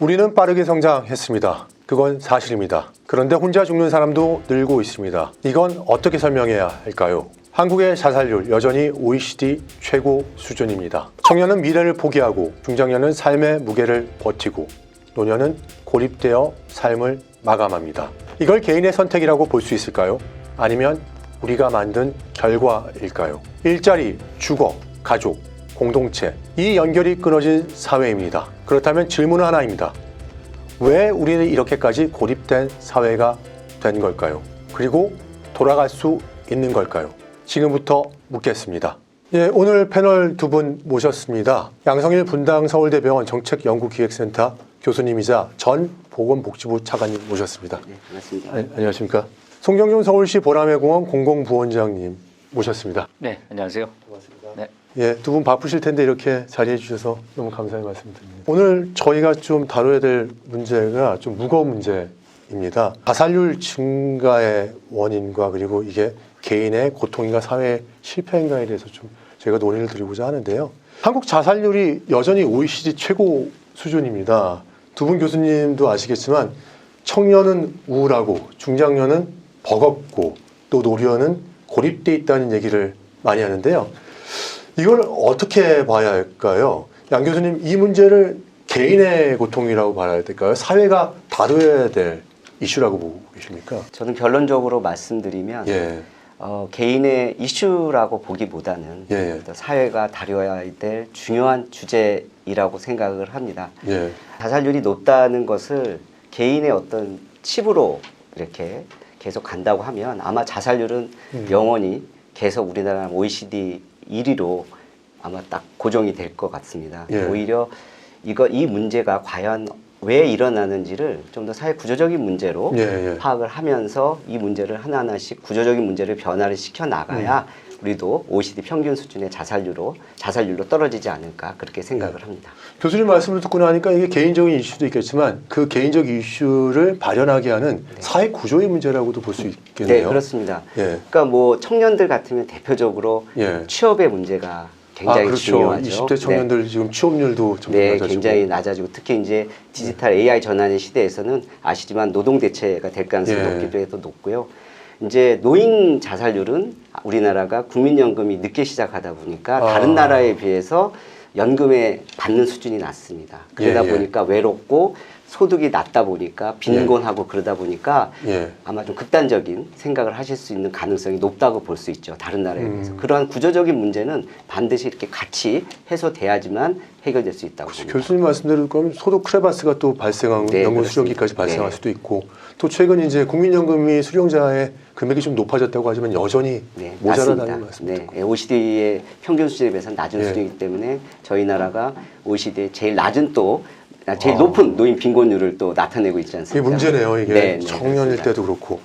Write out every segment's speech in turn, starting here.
우리는 빠르게 성장했습니다. 그건 사실입니다. 그런데 혼자 죽는 사람도 늘고 있습니다. 이건 어떻게 설명해야 할까요? 한국의 자살률 여전히 OECD 최고 수준입니다. 청년은 미래를 포기하고 중장년은 삶의 무게를 버티고 노년은 고립되어 삶을 마감합니다. 이걸 개인의 선택이라고 볼 수 있을까요? 아니면 우리가 만든 결과일까요? 일자리, 주거, 가족, 공동체, 이 연결이 끊어진 사회입니다. 그렇다면 질문은 하나입니다. 왜 우리는 이렇게까지 고립된 사회가 된 걸까요? 그리고 돌아갈 수 있는 걸까요? 지금부터 묻겠습니다. 오늘 패널 두 분 모셨습니다. 양성일 분당 서울대병원 정책연구기획센터 교수님이자 전 보건복지부 차관님 모셨습니다. 네, 반갑습니다. 안녕하십니까? 송경준 서울시 보라매공원 공공부원장님 모셨습니다. 네, 안녕하세요. 반갑습니다. 네. 두 분 바쁘실 텐데 이렇게 자리해 주셔서 너무 감사의 말씀드립니다. 오늘 저희가 좀 다뤄야 될 문제가 좀 무거운 문제입니다. 자살률 증가의 원인과 그리고 이게 개인의 고통인가 사회의 실패인가에 대해서 좀 저희가 논의를 드리고자 하는데요. 한국 자살률이 여전히 OECD 최고 수준입니다. 두 분 교수님도 아시겠지만 청년은 우울하고 중장년은 버겁고 또 노년은 고립돼 있다는 얘기를 많이 하는데요. 이걸 어떻게 봐야 할까요? 양 교수님, 이 문제를 개인의 고통이라고 봐야 될까요? 사회가 다뤄야 될 이슈라고 보고 계십니까? 저는 결론적으로 말씀드리면 개인의 이슈라고 보기보다는 사회가 다뤄야 될 중요한 주제이라고 생각을 합니다. 자살률이 높다는 것을 개인의 어떤 칩으로 이렇게 계속 간다고 하면 아마 자살률은 영원히 계속 우리나라 OECD 1위로 아마 딱 고정이 될 것 같습니다. 오히려 이 문제가 과연 왜 일어나는지를 좀 더 사회 구조적인 문제로 파악을 하면서 이 문제를 하나하나씩 구조적인 문제를 변화를 시켜 나가야 우리도 OECD 평균 수준의 자살률로 떨어지지 않을까 그렇게 생각을 합니다. 교수님 말씀을 듣고 나니까 이게 개인적인 이슈도 있겠지만 그 개인적 이슈를 발현하게 하는 사회 구조의 문제라고도 볼 수 있겠네요. 네, 그렇습니다. 그러니까 뭐 청년들 같으면 대표적으로 취업의 문제가 굉장히 그렇죠. 중요하죠. 20대 청년들 지금 취업률도 점점 낮아지고. 굉장히 낮아지고 특히 이제 디지털 AI 전환의 시대에서는 아시지만 노동 대체가 될 가능성이 높기도 해도 높고요. 이제 노인 자살률은 우리나라가 국민연금이 늦게 시작하다 보니까 다른 나라에 비해서 연금에 받는 수준이 낮습니다. 그러다 보니까 외롭고 소득이 낮다 보니까 빈곤하고 그러다 보니까 아마 좀 극단적인 생각을 하실 수 있는 가능성이 높다고 볼 수 있죠. 다른 나라에 비해서. 그러한 구조적인 문제는 반드시 이렇게 같이 해소돼야지만 해결될 수 있다고 봅니다. 교수님 말씀대로 그럼 소득 크레바스가 또 발생하고 연금 수령기까지 발생할 수도 있고 또 최근 이제 국민연금이 수령자의 금액이 좀 높아졌다고 하지만 여전히 모자라다는 말씀입니다. OECD의 평균 수준에 비해서는 낮은 수준이기 때문에 저희 나라가 OECD의 제일 낮은 제일 높은 노인 빈곤율을 또 나타내고 있지 않습니까? 이게 문제네요. 이게 청년일 때도 그렇고.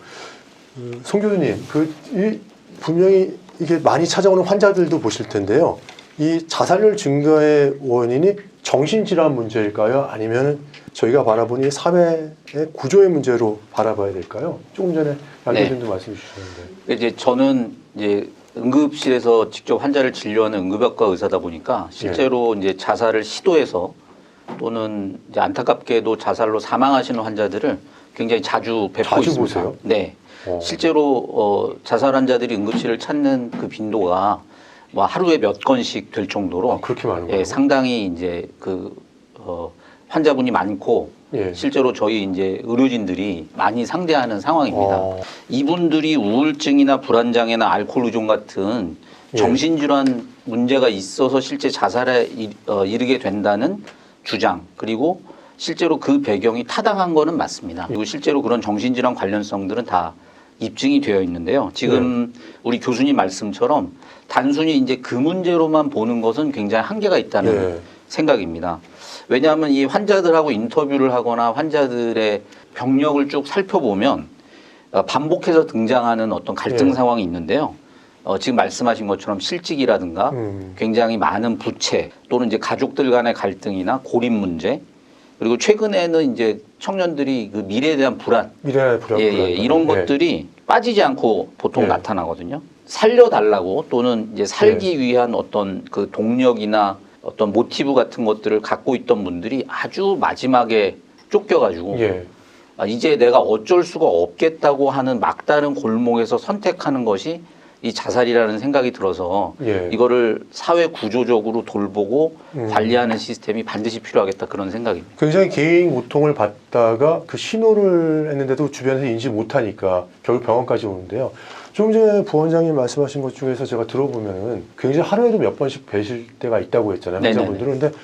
송 교수님, 분명히 이게 많이 찾아오는 환자들도 보실 텐데요. 이 자살률 증가의 원인이 정신질환 문제일까요? 아니면 저희가 바라보니 사회의 구조의 문제로 바라봐야 될까요? 조금 전에 양 교수님도 말씀해 주셨는데. 이제 저는 이제 응급실에서 직접 환자를 진료하는 응급학과 의사다 보니까 실제로 이제 자살을 시도해서 또는 이제 안타깝게도 자살로 사망하시는 환자들을 굉장히 자주 뵙고 있습니다. 보세요? 네. 실제로 자살 환자들이 응급실을 찾는 그 빈도가 뭐 하루에 몇 건씩 될 정도로 그렇게 많은가요? 상당히 이제 환자분이 많고 실제로 저희 이제 의료진들이 많이 상대하는 상황입니다. 이분들이 우울증이나 불안장애나 알코올 의존 같은 정신질환 문제가 있어서 실제 자살에 이르게 된다는 주장, 그리고 실제로 그 배경이 타당한 거는 맞습니다. 그리고 실제로 그런 정신질환 관련성들은 다 입증이 되어 있는데요. 지금 우리 교수님 말씀처럼 단순히 이제 그 문제로만 보는 것은 굉장히 한계가 있다는 생각입니다. 왜냐하면 이 환자들하고 인터뷰를 하거나 환자들의 병력을 쭉 살펴보면 반복해서 등장하는 어떤 갈등 상황이 있는데요. 지금 말씀하신 것처럼 실직이라든가 굉장히 많은 부채 또는 이제 가족들 간의 갈등이나 고립 문제, 그리고 최근에는 이제 청년들이 그 미래에 대한 불안, 이런 것들이 빠지지 않고 보통 나타나거든요. 살려달라고 또는 이제 살기 위한 어떤 그 동력이나 어떤 모티브 같은 것들을 갖고 있던 분들이 아주 마지막에 쫓겨가지고 이제 내가 어쩔 수가 없겠다고 하는 막다른 골목에서 선택하는 것이 이 자살이라는 생각이 들어서 이거를 사회 구조적으로 돌보고 관리하는 시스템이 반드시 필요하겠다 그런 생각입니다. 굉장히 개인 고통을 받다가 그 신호를 했는데도 주변에서 인지 못하니까 결국 병원까지 오는데요. 조금 전에 부원장님 말씀하신 것 중에서 제가 들어보면은 굉장히 하루에도 몇 번씩 뵈실 때가 있다고 했잖아요. 환자분들은. 근데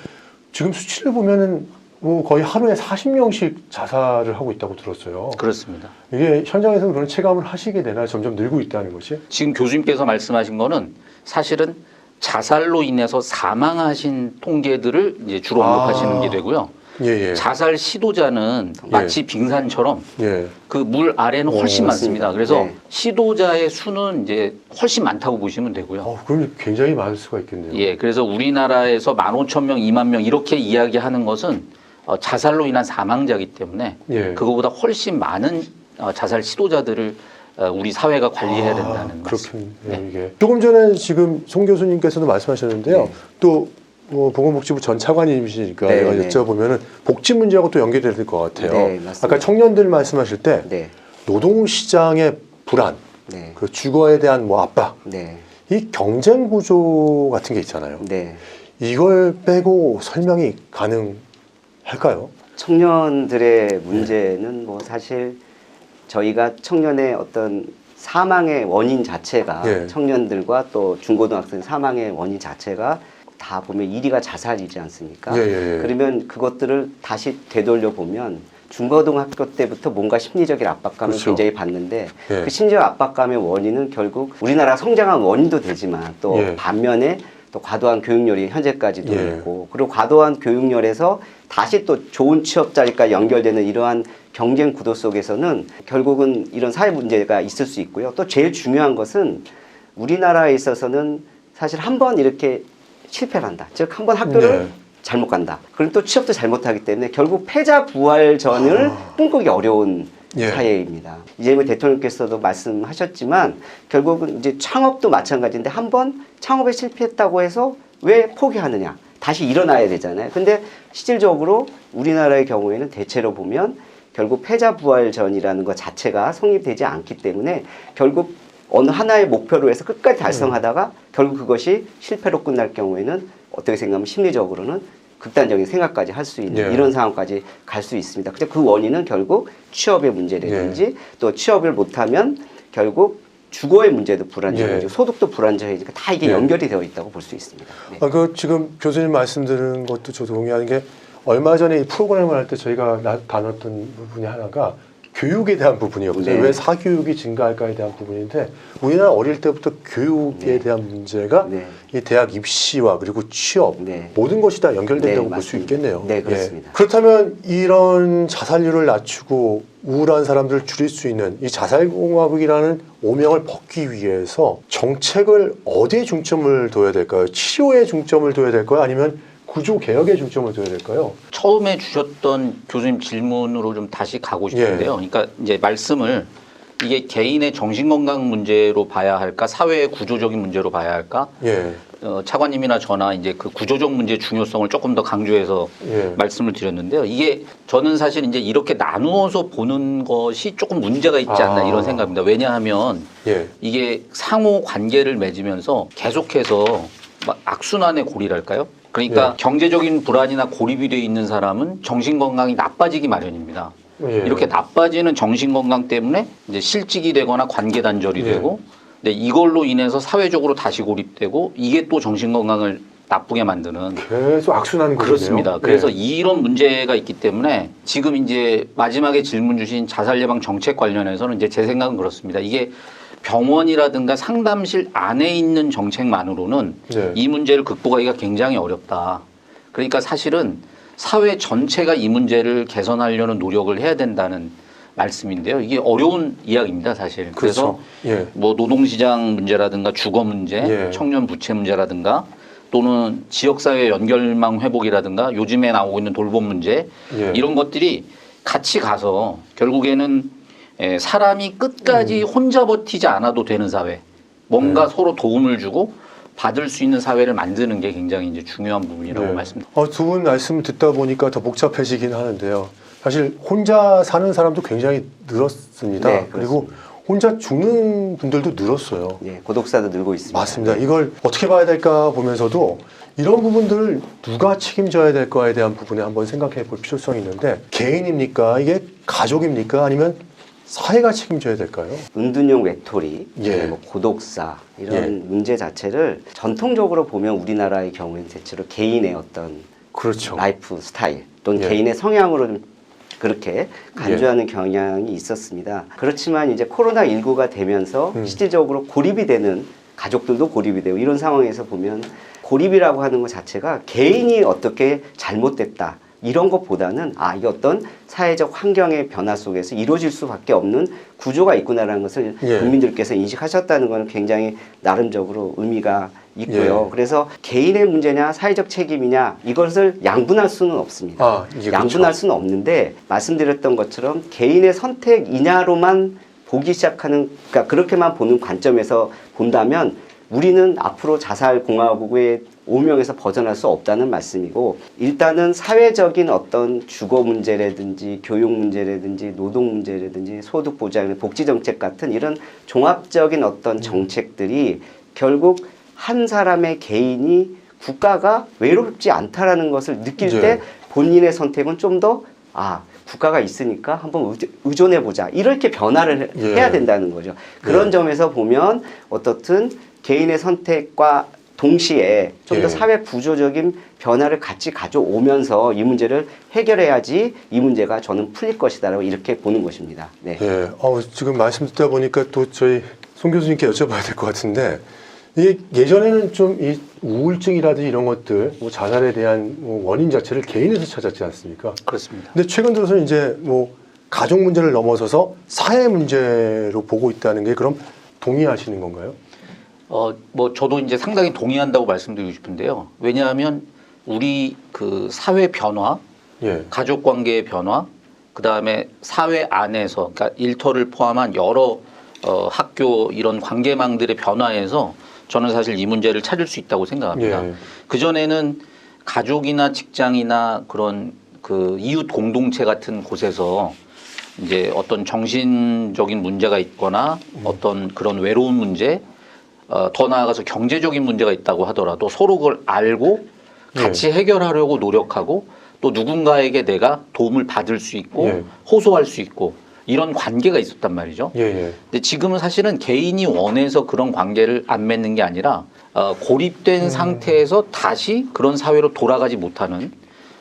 지금 수치를 보면은 뭐 거의 하루에 40명씩 자살을 하고 있다고 들었어요. 그렇습니다. 이게 현장에서 그런 체감을 하시게 되나 점점 늘고 있다는 것이? 지금 교수님께서 말씀하신 거는 사실은 자살로 인해서 사망하신 통계들을 이제 주로 언급하시는 게 되고요. 자살 시도자는 마치 빙산처럼 그 물 아래는 훨씬 많습니다. 그래서 시도자의 수는 이제 훨씬 많다고 보시면 되고요. 그럼 굉장히 많을 수가 있겠네요. 예, 그래서 우리나라에서 15,000명, 2만 명 이렇게 이야기하는 것은 자살로 인한 사망자이기 때문에 그거보다 훨씬 많은 자살 시도자들을 우리 사회가 관리해야 된다는 그렇군요. 이게 조금 전에 지금 송 교수님께서도 말씀하셨는데요. 또 보건복지부 전 차관님이시니까 제가 여쭤보면은 복지 문제하고 또 연결이 될 것 같아요. 아까 청년들 말씀하실 때 노동시장의 불안, 그 주거에 대한 뭐 압박, 이 경쟁 구조 같은 게 있잖아요. 이걸 빼고 설명이 가능할까요? 청년들의 문제는 뭐 사실 저희가 청년의 어떤 사망의 원인 자체가 청년들과 또 중고등학생 사망의 원인 자체가 다 보면 1위가 자살이지 않습니까? 그러면 그것들을 다시 되돌려 보면 중고등학교 때부터 뭔가 심리적인 압박감을 굉장히 받는데 그 심리적 압박감의 원인은 결국 우리나라 성장한 원인도 되지만 또 반면에 또 과도한 교육열이 현재까지도 있고 그리고 과도한 교육열에서 다시 또 좋은 취업 자리까지 연결되는 이러한 경쟁 구도 속에서는 결국은 이런 사회 문제가 있을 수 있고요. 또 제일 중요한 것은 우리나라에 있어서는 사실 한번 이렇게 실패를 한다. 즉 한 번 학교를 잘못 간다. 그럼 또 취업도 잘못하기 때문에 결국 패자부활전을 꿈꾸기 어려운 사회입니다. 이재명 대통령께서도 말씀하셨지만 결국은 이제 창업도 마찬가지인데 한 번 창업에 실패했다고 해서 왜 포기하느냐. 다시 일어나야 되잖아요. 근데 실질적으로 우리나라의 경우에는 대체로 보면 결국 패자부활전이라는 것 자체가 성립되지 않기 때문에 결국 어느 하나의 목표로 해서 끝까지 달성하다가 결국 그것이 실패로 끝날 경우에는 어떻게 생각하면 심리적으로는 극단적인 생각까지 할 수 있는 이런 상황까지 갈 수 있습니다. 근데 그 원인은 결국 취업의 문제라든지 또 취업을 못하면 결국 주거의 문제도 불안정해지고 소득도 불안정해지니까 다 이게 연결이 되어 있다고 볼 수 있습니다. 그 지금 교수님 말씀드리는 것도 저도 동의하는 게 얼마 전에 이 프로그램을 할 때 저희가 다뤘던 부분이 하나가 교육에 대한 부분이었거든요. 왜 사교육이 증가할까에 대한 부분인데 우리나라 어릴 때부터 교육에 대한 문제가 이 대학 입시와 그리고 취업 모든 것이 다 연결된다고 볼 수 있겠네요. 네, 그렇습니다. 그렇다면 이런 자살률을 낮추고 우울한 사람들을 줄일 수 있는 이 자살공화국이라는 오명을 벗기 위해서 정책을 어디에 중점을 둬야 될까요? 치료에 중점을 둬야 될까요? 아니면 구조 개혁에 중점을 둬야 될까요? 처음에 주셨던 교수님 질문으로 좀 다시 가고 싶은데요. 그러니까 이제 말씀을 이게 개인의 정신건강 문제로 봐야 할까, 사회의 구조적인 문제로 봐야 할까? 차관님이나 저나 이제 그 구조적 문제의 중요성을 조금 더 강조해서 말씀을 드렸는데요. 이게 저는 사실 이제 이렇게 나누어서 보는 것이 조금 문제가 있지 않나 이런 생각입니다. 왜냐하면 이게 상호 관계를 맺으면서 계속해서 막 악순환의 고리랄까요? 그러니까 경제적인 불안이나 고립이 돼 있는 사람은 정신건강이 나빠지기 마련입니다. 이렇게 나빠지는 정신건강 때문에 이제 실직이 되거나 관계 단절이 되고 근데 이걸로 인해서 사회적으로 다시 고립되고 이게 또 정신건강을 나쁘게 만드는 계속 악순환 거네요. 그렇습니다. 그래서 이런 문제가 있기 때문에 지금 이제 마지막에 질문 주신 자살 예방 정책 관련해서는 이제 제 생각은 그렇습니다. 이게 병원이라든가 상담실 안에 있는 정책만으로는 이 문제를 극복하기가 굉장히 어렵다. 그러니까 사실은 사회 전체가 이 문제를 개선하려는 노력을 해야 된다는 말씀인데요. 이게 어려운 이야기입니다, 사실. 그래서 뭐 노동시장 문제라든가 주거 문제, 청년 부채 문제라든가 또는 지역사회 연결망 회복이라든가 요즘에 나오고 있는 돌봄 문제 이런 것들이 같이 가서 결국에는 사람이 끝까지 혼자 버티지 않아도 되는 사회, 뭔가 서로 도움을 주고 받을 수 있는 사회를 만드는 게 굉장히 이제 중요한 부분이라고 말씀드립니다. 두 분 말씀 듣다 보니까 더 복잡해지긴 하는데요. 사실 혼자 사는 사람도 굉장히 늘었습니다. 네, 그리고 혼자 죽는 분들도 늘었어요. 네, 고독사도 늘고 있습니다. 맞습니다. 이걸 어떻게 봐야 될까 보면서도 이런 부분들을 누가 책임져야 될까에 대한 부분에 한번 생각해 볼 필요성이 있는데, 개인입니까? 이게 가족입니까? 아니면 사회가 책임져야 될까요? 은둔형 외톨이, 예. 뭐 고독사 이런 예. 문제 자체를 전통적으로 보면 우리나라의 경우에는 대체로 개인의 어떤 그렇죠. 라이프 스타일 또는 예. 개인의 성향으로 좀 그렇게 간주하는 경향이 있었습니다. 그렇지만 이제 코로나19가 되면서 실질적으로 고립이 되는 가족들도 고립이 되고 이런 상황에서 보면 고립이라고 하는 것 자체가 개인이 어떻게 잘못됐다 이런 것보다는 이게 어떤 사회적 환경의 변화 속에서 이루어질 수밖에 없는 구조가 있구나라는 것을 예. 국민들께서 인식하셨다는 것은 굉장히 나름적으로 의미가 있고요. 예. 그래서 개인의 문제냐 사회적 책임이냐 이것을 양분할 수는 없습니다. 이게 양분할 그렇죠. 수는 없는데 말씀드렸던 것처럼 개인의 선택이냐로만 보기 시작하는, 그러니까 그렇게만 보는 관점에서 본다면 우리는 앞으로 자살공화국의 오명에서 벗어날 수 없다는 말씀이고, 일단은 사회적인 어떤 주거 문제라든지 교육 문제라든지 노동 문제라든지 소득 보장, 복지 정책 같은 이런 종합적인 어떤 정책들이 결국 한 사람의 개인이 국가가 외롭지 않다라는 것을 느낄 예. 때 본인의 선택은 좀 더 국가가 있으니까 한번 의존해보자 이렇게 변화를 예. 해야 된다는 거죠. 그런 예. 점에서 보면 어떻든 개인의 선택과 동시에 좀 더 예. 사회 구조적인 변화를 같이 가져오면서 이 문제를 해결해야지 이 문제가 저는 풀릴 것이다라고 이렇게 보는 것입니다. 네. 예. 지금 말씀 듣다 보니까 또 저희 송 교수님께 여쭤봐야 될 것 같은데, 이게 예전에는 좀 이 우울증이라든지 이런 것들, 뭐 자살에 대한 원인 자체를 개인에서 찾았지 않습니까? 그렇습니다. 근데 최근 들어서는 이제 뭐 가족 문제를 넘어서서 사회 문제로 보고 있다는 게, 그럼 동의하시는 건가요? 뭐 저도 이제 상당히 동의한다고 말씀드리고 싶은데요. 왜냐하면 우리 그 사회 변화, 예. 가족 관계의 변화, 그 다음에 사회 안에서, 그러니까 일터를 포함한 여러 학교 이런 관계망들의 변화에서 저는 사실 이 문제를 찾을 수 있다고 생각합니다. 예. 그전에는 가족이나 직장이나 그런 그 이웃 공동체 같은 곳에서 이제 어떤 정신적인 문제가 있거나 어떤 그런 외로운 문제, 더 나아가서 경제적인 문제가 있다고 하더라도 서로 그걸 알고 같이 해결하려고 노력하고, 또 누군가에게 내가 도움을 받을 수 있고 예. 호소할 수 있고 이런 관계가 있었단 말이죠. 예. 근데 지금은 사실은 개인이 원해서 그런 관계를 안 맺는 게 아니라 고립된 상태에서 다시 그런 사회로 돌아가지 못하는,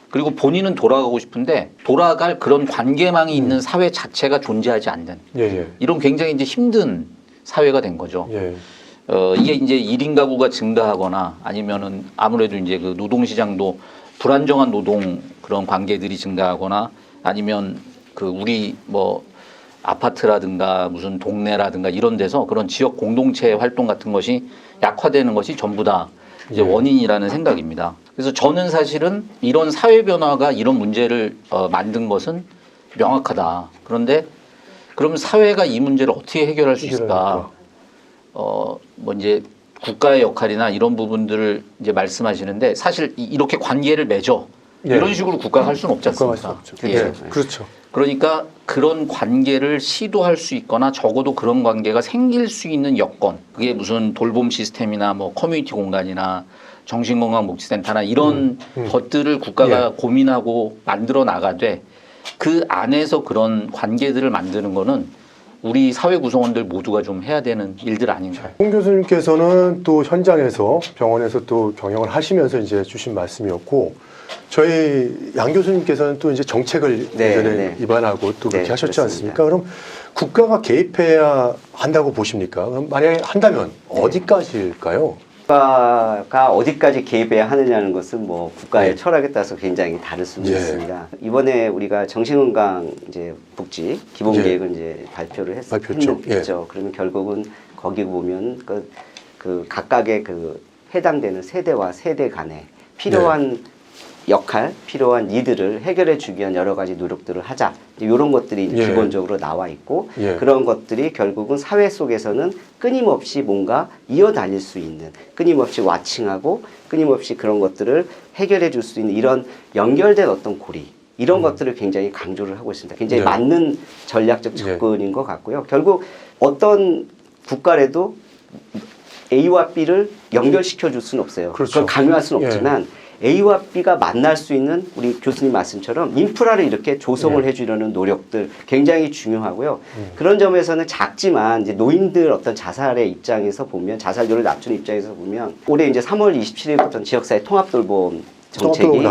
그리고 본인은 돌아가고 싶은데 돌아갈 그런 관계망이 있는 사회 자체가 존재하지 않는 예. 이런 굉장히 이제 힘든 사회가 된 거죠. 예. 이게 이제 1인 가구가 증가하거나 아니면은 아무래도 이제 그 노동시장도 불안정한 노동 그런 관계들이 증가하거나, 아니면 그 우리 뭐 아파트라든가 무슨 동네라든가 이런 데서 그런 지역 공동체 활동 같은 것이 약화되는 것이 전부 다 이제 원인이라는 생각입니다. 그래서 저는 사실은 이런 사회 변화가 이런 문제를 만든 것은 명확하다. 그런데 그러면 사회가 이 문제를 어떻게 해결할 수 있을까? 뭐 이제 국가의 역할이나 이런 부분들을 이제 말씀하시는데, 사실 이렇게 관계를 맺어 이런 식으로 국가가 할 수는 없지 않습니까? 예. 그렇죠. 그러니까 그런 관계를 시도할 수 있거나 적어도 그런 관계가 생길 수 있는 여건, 그게 무슨 돌봄 시스템이나 뭐 커뮤니티 공간이나 정신건강복지센터나 이런 것들을 국가가 고민하고 만들어 나가되, 그 안에서 그런 관계들을 만드는 거는 우리 사회 구성원들 모두가 좀 해야 되는 일들 아닌가요? 홍 교수님께서는 또 현장에서 병원에서 또 경영을 하시면서 이제 주신 말씀이었고, 저희 양 교수님께서는 또 이제 정책을 예전에 입안하고 또 그렇게 하셨지 그렇습니다. 않습니까? 그럼 국가가 개입해야 한다고 보십니까? 그럼 만약에 한다면 어디까지일까요? 국가가 어디까지 개입해야 하느냐는 것은 뭐 국가의 철학에 따라서 굉장히 다를 수는 있습니다. 이번에 우리가 정신건강 이제 복지 기본 계획을 이제 발표를 했죠. 그러면 결국은 거기 보면 그 각각의 그 해당되는 세대와 세대 간에 필요한 역할, 필요한 니드를 해결해 주기 위한 여러 가지 노력들을 하자. 이런 것들이 기본적으로 나와 있고, 그런 것들이 결국은 사회 속에서는 끊임없이 뭔가 이어다닐 수 있는, 끊임없이 와칭하고 끊임없이 그런 것들을 해결해 줄 수 있는 이런 연결된 어떤 고리, 이런 것들을 굉장히 강조를 하고 있습니다. 굉장히 네. 맞는 전략적 접근인 것 같고요. 결국 어떤 국가라도 A와 B를 연결시켜 줄 수는 없어요. 그렇죠. 그걸 강요할 수는 없지만 A와 B가 만날 수 있는 우리 교수님 말씀처럼 인프라를 이렇게 조성을 해주려는 노력들 굉장히 중요하고요. 그런 점에서는 작지만 이제 노인들 어떤 자살의 입장에서 보면 자살률을 낮추는 입장에서 보면 올해 이제 3월 27일부터 지역사회 통합돌봄 정책이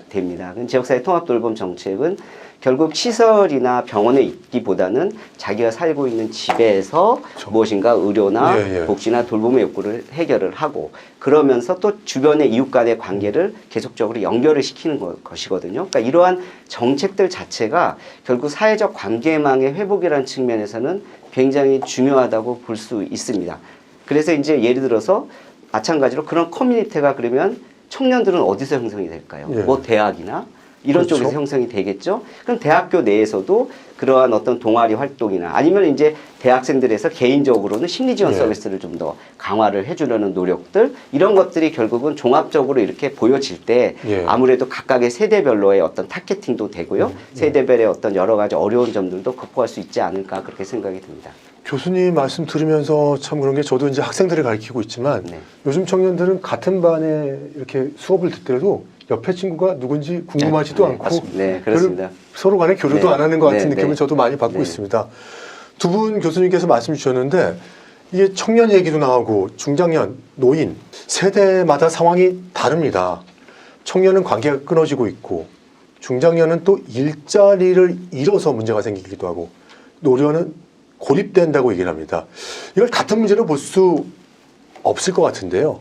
됩니다. 지역사회 통합돌봄 정책은 결국 시설이나 병원에 있기보다는 자기가 살고 있는 집에서 그렇죠. 무엇인가 의료나 복지나 돌봄의 욕구를 해결을 하고 그러면서 또 주변의 이웃 간의 관계를 계속적으로 연결을 시키는 것이거든요. 그러니까 이러한 정책들 자체가 결국 사회적 관계망의 회복이라는 측면에서는 굉장히 중요하다고 볼 수 있습니다. 그래서 이제 예를 들어서 마찬가지로 그런 커뮤니티가 그러면 청년들은 어디서 형성이 될까요? 뭐 대학이나 이런 그렇죠. 쪽에서 형성이 되겠죠. 그럼 대학교 내에서도 그러한 어떤 동아리 활동이나 아니면 이제 대학생들에서 개인적으로는 심리 지원 서비스를 좀 더 강화를 해주려는 노력들 이런 것들이 결국은 종합적으로 이렇게 보여질 때 아무래도 각각의 세대별로의 어떤 타겟팅도 되고요. 세대별의 어떤 여러 가지 어려운 점들도 극복할 수 있지 않을까 그렇게 생각이 듭니다. 교수님 말씀 들으면서 참 그런 게 저도 이제 학생들을 가르치고 있지만 요즘 청년들은 같은 반에 이렇게 수업을 듣더라도 옆에 친구가 누군지 궁금하지도 않고 네, 그렇습니다. 서로 간에 교류도 안 하는 것 같은 느낌을 저도 많이 받고 있습니다. 두 분 교수님께서 말씀 주셨는데 이게 청년 얘기도 나오고 중장년, 노인, 세대마다 상황이 다릅니다. 청년은 관계가 끊어지고 있고 중장년은 또 일자리를 잃어서 문제가 생기기도 하고 노년은 고립된다고 얘기를 합니다. 이걸 같은 문제로 볼 수 없을 것 같은데요.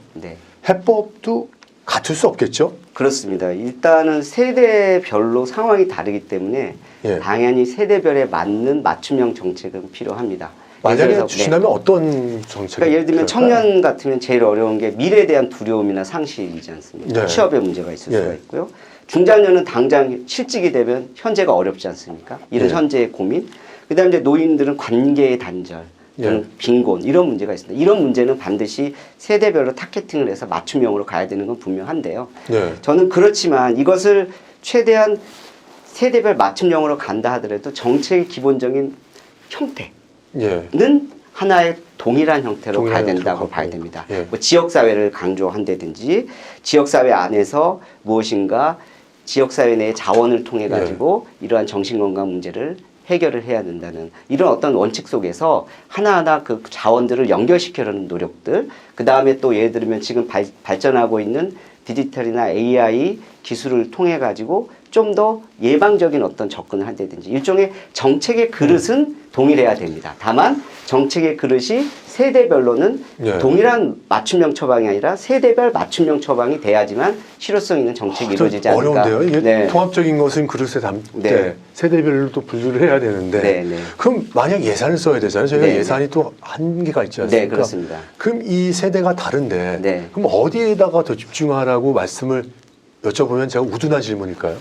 해법도 같을 수 없겠죠? 그렇습니다. 일단은 세대별로 상황이 다르기 때문에 당연히 세대별에 맞는 맞춤형 정책은 필요합니다. 만약에 주신다면 어떤 정책이 그러니까 예를 들면 청년 같으면 제일 어려운 게 미래에 대한 두려움이나 상실이지 않습니까? 취업의 문제가 있을 수가 있고요. 중장년은 당장 실직이 되면 현재가 어렵지 않습니까? 이런 현재의 고민. 그다음에 이제 노인들은 관계의 단절. 빈곤 이런 문제가 있습니다. 이런 문제는 반드시 세대별로 타겟팅을 해서 맞춤형으로 가야 되는 건 분명한데요. 저는 그렇지만 이것을 최대한 세대별 맞춤형으로 간다 하더라도 정책의 기본적인 형태는 하나의 동일한 형태로 가야 된다고 봐야 됩니다. 뭐 지역사회를 강조한다든지 지역사회 안에서 무엇인가 지역사회 내의 자원을 통해 가지고 이러한 정신건강 문제를 해결을 해야 된다는 이런 어떤 원칙 속에서 하나하나 그 자원들을 연결시키려는 노력들, 그 다음에 또 예를 들면 지금 발전하고 있는 디지털이나 AI 기술을 통해 가지고 좀 더 예방적인 어떤 접근을 한다든지 일종의 정책의 그릇은 동일해야 됩니다. 다만 정책의 그릇이 세대별로는 동일한 맞춤형 처방이 아니라 세대별 맞춤형 처방이 돼야지만 실효성 있는 정책이 이루어지지 않을까. 어려운데요. 이게 통합적인 것은 그릇에 담되 세대별로 또 분류를 해야 되는데 그럼 만약 예산을 써야 되잖아요. 저희가 예산이 또 한계가 있지 않습니까? 네, 그렇습니다. 그럼 이 세대가 다른데 그럼 어디에다가 더 집중하라고 말씀을 여쭤보면 제가 우둔한 질문일까요?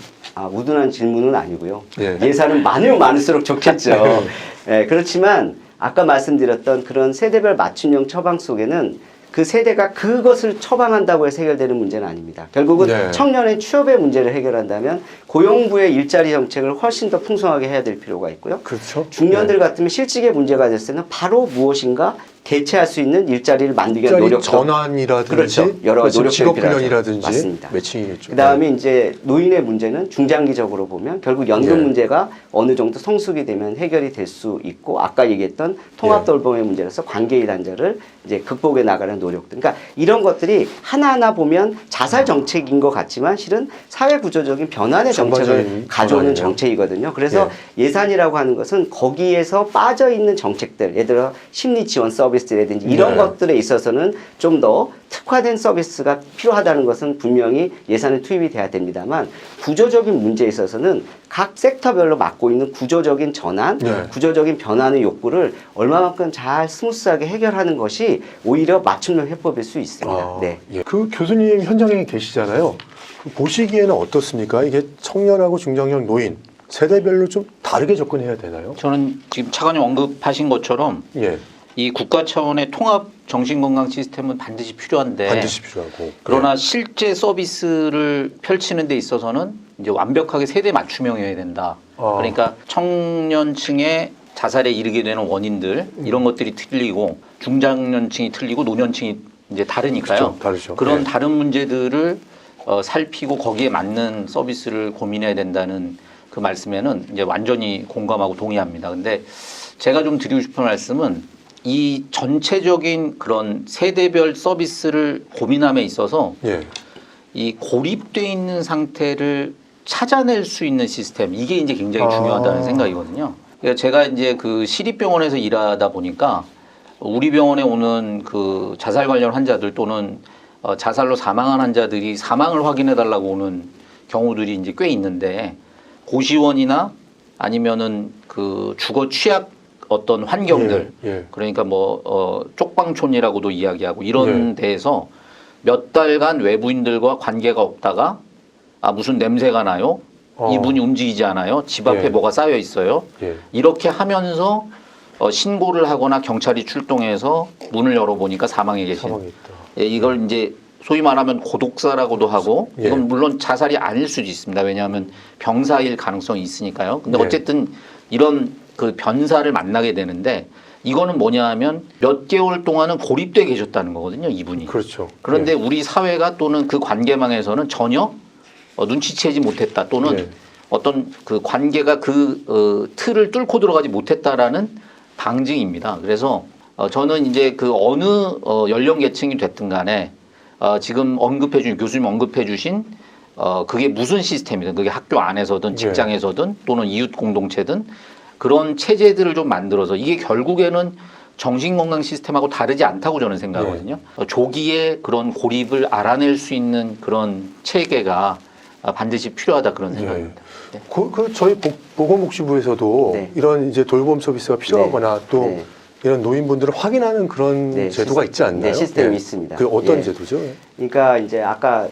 우둔한 질문은 아니고요. 예산은 많으면 많을수록 좋겠죠. 그렇지만 아까 말씀드렸던 그런 세대별 맞춤형 처방 속에는 그 세대가 그것을 처방한다고 해서 해결되는 문제는 아닙니다. 결국은 청년의 취업의 문제를 해결한다면 고용부의 일자리 정책을 훨씬 더 풍성하게 해야 될 필요가 있고요. 중년들 같으면 실직의 문제가 됐을 때는 바로 무엇인가 대체할 수 있는 일자리를 만들기 위한 노력 전환이라든지 여러 가지 노력들이 직업훈련이라든지 맞습니다. 매칭이겠죠. 그다음에 이제 노인의 문제는 중장기적으로 보면 결국 연금 문제가 어느 정도 성숙이 되면 해결이 될 수 있고 아까 얘기했던 통합돌봄의 문제로서 관계의 단절을 이제 극복해 나가는 노력들. 그러니까 이런 것들이 하나하나 보면 자살 정책인 것 같지만 실은 사회 구조적인 변화의 정책을 가져오는 정책이거든요. 그래서 예산이라고 하는 것은 거기에서 빠져 있는 정책들, 예를 들어 심리 지원 서비스라든지 이런 것들에 있어서는 좀 더 특화된 서비스가 필요하다는 것은 분명히 예산에 투입이 돼야 됩니다만 구조적인 문제에 있어서는 각 섹터별로 맡고 있는 구조적인 전환, 구조적인 변화의 욕구를 얼마만큼 잘 스무스하게 해결하는 것이 오히려 맞춤형 해법일 수 있습니다. 그 교수님 현장에 계시잖아요. 보시기에는 어떻습니까? 이게 청년하고 중장년, 노인 세대별로 좀 다르게 접근해야 되나요? 저는 지금 차관님 언급하신 것처럼 이 국가 차원의 통합 정신건강 시스템은 반드시 필요한데 반드시 필요하고 그러나 실제 서비스를 펼치는 데 있어서는 이제 완벽하게 세대 맞춤형이어야 된다. 그러니까 청년층의 자살에 이르게 되는 원인들 이런 것들이 틀리고 중장년층이 틀리고 노년층이 이제 다르니까요. 그렇죠. 다르죠. 그런 네. 다른 문제들을 살피고 거기에 맞는 서비스를 고민해야 된다는 그 말씀에는 이제 완전히 공감하고 동의합니다. 근데 제가 좀 드리고 싶은 말씀은 이 전체적인 그런 세대별 서비스를 고민함에 있어서 예. 이 고립돼 있는 상태를 찾아낼 수 있는 시스템 이게 이제 굉장히 중요하다는 생각이거든요. 그러니까 제가 이제 그 시립병원에서 일하다 보니까 우리 병원에 오는 그 자살 관련 환자들 또는 자살로 사망한 환자들이 사망을 확인해 달라고 오는 경우들이 이제 꽤 있는데 고시원이나 아니면은 그 주거 취약 어떤 환경들 그러니까 뭐 쪽방촌이라고도 이야기하고 이런 데에서 몇 달간 외부인들과 관계가 없다가 무슨 냄새가 나요? 이분이 움직이지 않아요? 집 앞에 뭐가 쌓여 있어요? 이렇게 하면서 신고를 하거나 경찰이 출동해서 문을 열어보니까 사망해 계신. 이걸 이제 소위 말하면 고독사라고도 하고 이건 물론 자살이 아닐 수도 있습니다. 왜냐하면 병사일 가능성이 있으니까요. 근데 어쨌든 이런 그 변사를 만나게 되는데 이거는 뭐냐 하면 몇 개월 동안은 고립돼 계셨다는 거거든요. 이분이. 그렇죠. 그런데 우리 사회가 또는 그 관계망에서는 전혀 눈치채지 못했다 또는 어떤 그 관계가 그 틀을 뚫고 들어가지 못했다라는 방증입니다. 그래서 저는 이제 그 어느 연령계층이 됐든 간에 지금 교수님 언급해 주신 그게 무슨 시스템이든 그게 학교 안에서든 직장에서든 또는 이웃 공동체든 그런 체제들을 좀 만들어서 이게 결국에는 정신건강 시스템하고 다르지 않다고 저는 생각하거든요. 조기에 그런 고립을 알아낼 수 있는 그런 체계가 반드시 필요하다 그런 생각입니다. 네. 저희 보건복지부에서도 이런 이제 돌봄 서비스가 필요하거나 또 이런 노인분들을 확인하는 그런 제도가 있지 않나요? 네, 시스템이 있습니다. 그 어떤 제도죠? 그러니까 이제 아까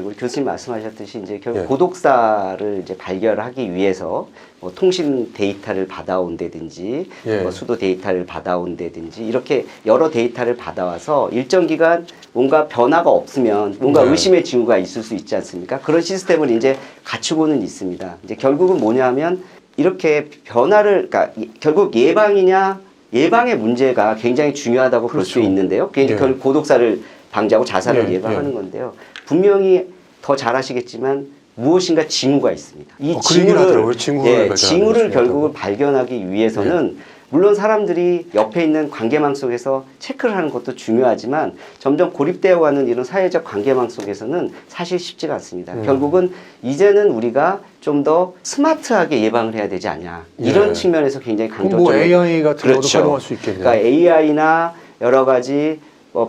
우리 교수님 말씀하셨듯이 이제 결국 고독사를 이제 발견하기 위해서 뭐 통신 데이터를 받아온다든지 뭐 수도 데이터를 받아온다든지 이렇게 여러 데이터를 받아와서 일정 기간 뭔가 변화가 없으면 뭔가 의심의 징후가 있을 수 있지 않습니까? 그런 시스템을 이제 갖추고는 있습니다. 이제 결국은 뭐냐면 이렇게 변화를 그러니까 결국 예방의 문제가 굉장히 중요하다고 볼 수 있는데요. 그게 이제 결국 고독사를 방지하고 자살을 예방하는 건데요. 분명히 더 잘 아시겠지만 무엇인가 징후가 있습니다. 이 징후를 결국은 발견하기 위해서는 물론 사람들이 옆에 있는 관계망 속에서 체크를 하는 것도 중요하지만 점점 고립되어 가는 이런 사회적 관계망 속에서는 사실 쉽지가 않습니다. 결국은 이제는 우리가 좀 더 스마트하게 예방을 해야 되지 않냐. 이런 측면에서 굉장히 강조적으로. 뭐 AI 같은 것도 활용할 수 있겠네요. 그러니까 AI나 여러 가지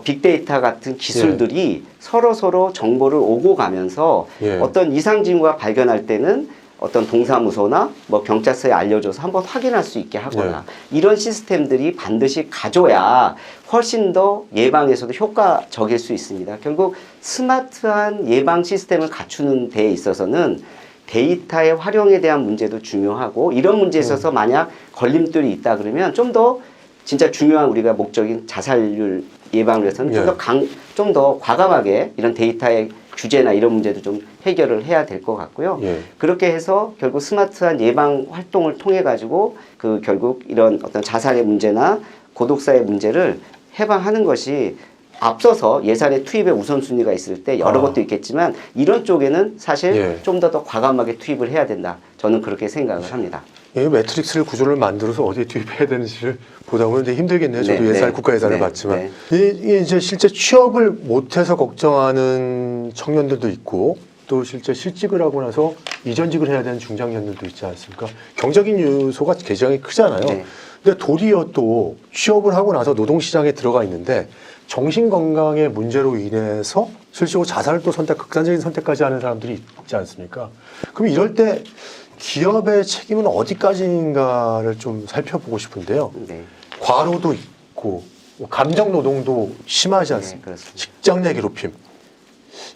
빅데이터 같은 기술들이 서로 정보를 오고 가면서 어떤 이상 징후가 발견할 때는 어떤 동사무소나 뭐 경찰서에 알려줘서 한번 확인할 수 있게 하거나 이런 시스템들이 반드시 가져야 훨씬 더 예방에서도 효과적일 수 있습니다. 결국 스마트한 예방 시스템을 갖추는 데에 있어서는 데이터의 활용에 대한 문제도 중요하고 이런 문제에 있어서 만약 걸림돌이 있다 그러면 좀 더 진짜 중요한 우리가 목적인 자살률 예방을 위해서는 좀 더 과감하게 이런 데이터의 규제나 이런 문제도 좀 해결을 해야 될 것 같고요. 그렇게 해서 결국 스마트한 예방 활동을 통해 가지고 그 결국 이런 어떤 자살의 문제나 고독사의 문제를 해방하는 것이 앞서서 예산의 투입의 우선순위가 있을 때 여러 것도 있겠지만 이런 쪽에는 사실 좀 더 과감하게 투입을 해야 된다. 저는 그렇게 생각을 합니다. 매트릭스를 구조를 만들어서 어디에 투입해야 되는지를 보다 보면 되게 힘들겠네요. 저도 국가 예산을 받지만. 이게 이제 실제 취업을 못해서 걱정하는 청년들도 있고 또 실제 실직을 하고 나서 이전직을 해야 되는 중장년들도 있지 않습니까? 경제적인 요소가 굉장히 크잖아요. 근데 도리어 또 취업을 하고 나서 노동시장에 들어가 있는데 정신건강의 문제로 인해서 실제로 자살을 또 극단적인 선택까지 하는 사람들이 있지 않습니까? 그럼 이럴 때 기업의 책임은 어디까지인가를 좀 살펴보고 싶은데요. 과로도 있고 감정 노동도 심하지 않습니까? 직장 내 괴롭힘.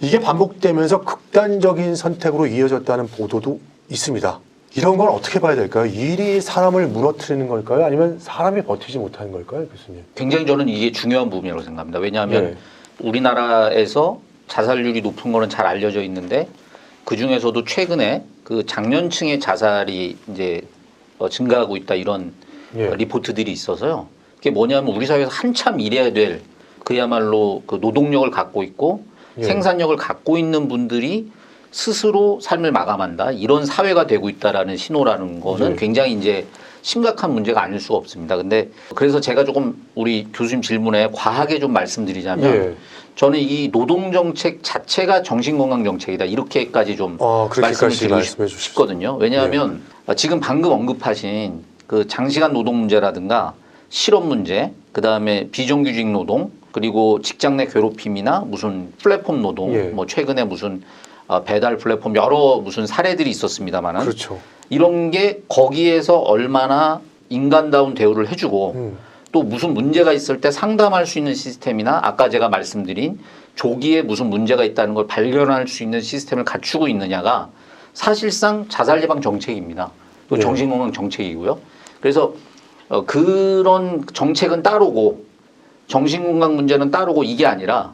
이게 반복되면서 극단적인 선택으로 이어졌다는 보도도 있습니다. 이런 건 어떻게 봐야 될까요? 일이 사람을 무너뜨리는 걸까요? 아니면 사람이 버티지 못하는 걸까요, 교수님? 굉장히 저는 이게 중요한 부분이라고 생각합니다. 왜냐하면 우리나라에서 자살률이 높은 거는 잘 알려져 있는데 그 중에서도 최근에 그 장년층의 자살이 이제 증가하고 있다 이런 리포트들이 있어서요. 그게 뭐냐면 우리 사회에서 한참 일해야 될 그야말로 그 노동력을 갖고 있고 생산력을 갖고 있는 분들이 스스로 삶을 마감한다 이런 사회가 되고 있다라는 신호라는 거는 굉장히 이제 심각한 문제가 아닐 수가 없습니다. 근데 그래서 제가 조금 우리 교수님 질문에 과하게 좀 말씀드리자면 저는 이 노동정책 자체가 정신건강정책이다 이렇게까지 좀 말씀을 드리고 싶거든요. 왜냐하면 지금 방금 언급하신 그 장시간 노동 문제라든가 실업 문제, 그 다음에 비정규직 노동, 그리고 직장 내 괴롭힘이나 무슨 플랫폼 노동, 뭐 최근에 무슨 배달 플랫폼 여러 무슨 사례들이 있었습니다만은 그렇죠. 이런 게 거기에서 얼마나 인간다운 대우를 해주고 또 무슨 문제가 있을 때 상담할 수 있는 시스템이나 아까 제가 말씀드린 조기에 무슨 문제가 있다는 걸 발견할 수 있는 시스템을 갖추고 있느냐가 사실상 자살 예방 정책입니다. 또 정신건강 정책이고요. 그래서 그런 정책은 따르고 정신건강 문제는 따르고 이게 아니라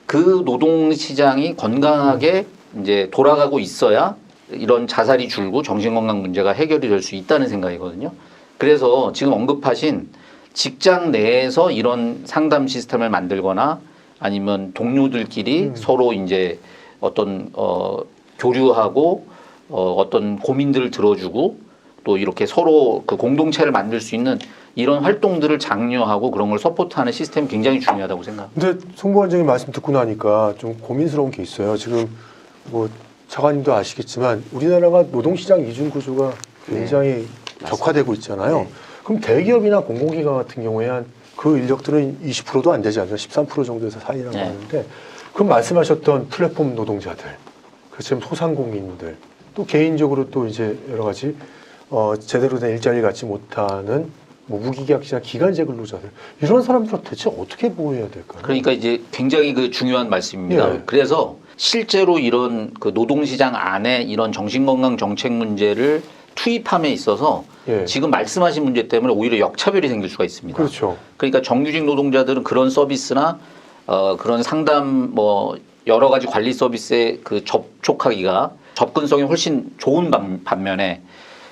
그 노동시장이 건강하게 이제 돌아가고 있어야 이런 자살이 줄고 정신건강 문제가 해결이 될 수 있다는 생각이거든요. 그래서 지금 언급하신 직장 내에서 이런 상담 시스템을 만들거나 아니면 동료들끼리 서로 이제 어떤 교류하고 어떤 고민들을 들어주고 또 이렇게 서로 그 공동체를 만들 수 있는 이런 활동들을 장려하고 그런 걸 서포트하는 시스템이 굉장히 중요하다고 생각합니다. 근데 송 부원장님 말씀 듣고 나니까 좀 고민스러운 게 있어요. 지금 뭐 차관님도 아시겠지만 우리나라가 노동시장 이중 구조가 굉장히 적화되고 있잖아요. 그럼 대기업이나 공공기관 같은 경우에 한 그 인력들은 20%도 안 되지 않나요? 13% 정도에서 사이라고 하는데 그럼 말씀하셨던 플랫폼 노동자들, 그렇지만 소상공인들, 또 개인적으로 또 이제 여러 가지 제대로 된 일자리를 갖지 못하는 뭐 무기계약직이나 기간제 근로자들 이런 사람들은 대체 어떻게 보호해야 될까요? 그러니까 이제 굉장히 그 중요한 말씀입니다. 그래서 실제로 이런 그 노동시장 안에 이런 정신건강 정책 문제를 투입함에 있어서 지금 말씀하신 문제 때문에 오히려 역차별이 생길 수가 있습니다. 그렇죠. 그러니까 정규직 노동자들은 그런 서비스나 그런 상담 뭐 여러 가지 관리 서비스에 그 접촉하기가 접근성이 훨씬 좋은 반면에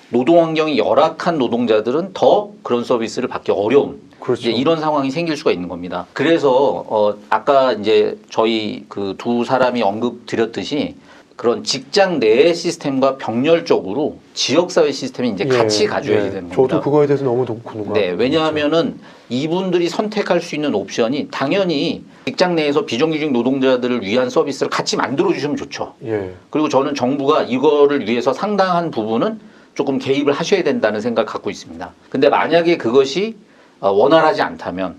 노동 환경이 열악한 노동자들은 더 그런 서비스를 받기 어려운 이제 이런 상황이 생길 수가 있는 겁니다. 그래서 아까 이제 저희 그 두 사람이 언급 드렸듯이 그런 직장 내의 시스템과 병렬적으로 지역사회 시스템이 이제 같이 가져야지 되는 겁니다. 저도 그거에 대해서 너무 궁금합니다. 네, 왜냐하면은 이분들이 선택할 수 있는 옵션이 당연히 직장 내에서 비정규직 노동자들을 위한 서비스를 같이 만들어 주시면 좋죠. 그리고 저는 정부가 이거를 위해서 상당한 부분은 조금 개입을 하셔야 된다는 생각을 갖고 있습니다. 근데 만약에 그것이 원활하지 않다면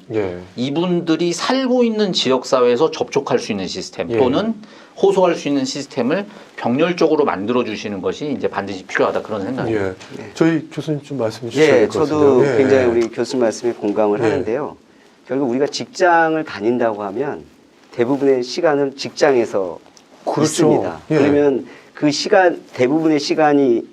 이분들이 살고 있는 지역사회에서 접촉할 수 있는 시스템 또는 호소할 수 있는 시스템을 병렬적으로 만들어 주시는 것이 이제 반드시 필요하다 그런 생각입니다. 저희 교수님 좀 말씀해 주셔야 될 것 같습니다. 저도 굉장히 우리 교수님 말씀에 공감을 하는데요. 결국 우리가 직장을 다닌다고 하면 대부분의 시간을 직장에서 있습니다. 그러면 그 시간 대부분의 시간을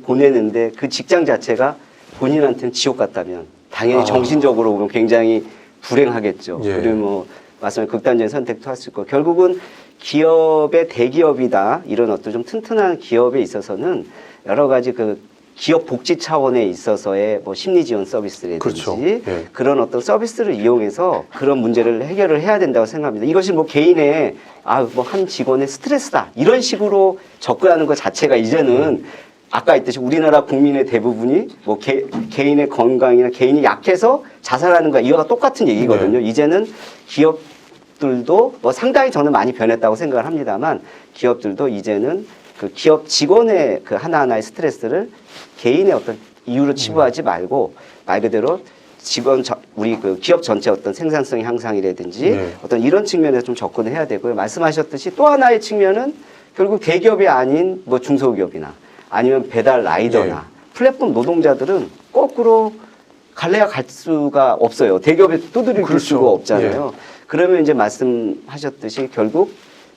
보내는데 그 직장 자체가 본인한테는 지옥 같다면 당연히 정신적으로 보면 굉장히 불행하겠죠. 그리고 뭐 말씀하신 극단적인 선택도 할 수 있고 결국은 기업의 대기업이다 이런 어떤 좀 튼튼한 기업에 있어서는 여러 가지 그 기업 복지 차원에 있어서의 뭐 심리 지원 서비스라든지 그런 어떤 서비스를 이용해서 그런 문제를 해결을 해야 된다고 생각합니다. 이것이 뭐 개인의 뭐 한 직원의 스트레스다 이런 식으로 접근하는 것 자체가 이제는 아까 했듯이 우리나라 국민의 대부분이 뭐 개인의 건강이나 개인이 약해서 자살하는 거 이거가 똑같은 얘기거든요. 이제는 기업들도 뭐 상당히 저는 많이 변했다고 생각을 합니다만 기업들도 이제는 그 기업 직원의 그 하나하나의 스트레스를 개인의 어떤 이유로 치부하지 말고 말 그대로 우리 그 기업 전체 어떤 생산성 향상이라든지 어떤 이런 측면에서 좀 접근을 해야 되고요. 말씀하셨듯이 또 하나의 측면은 결국 대기업이 아닌 뭐 중소기업이나 아니면 배달 라이더나 플랫폼 노동자들은 거꾸로 갈래야 갈 수가 없어요. 대기업에 두드릴 수가 없잖아요. 그러면 이제 말씀하셨듯이 결국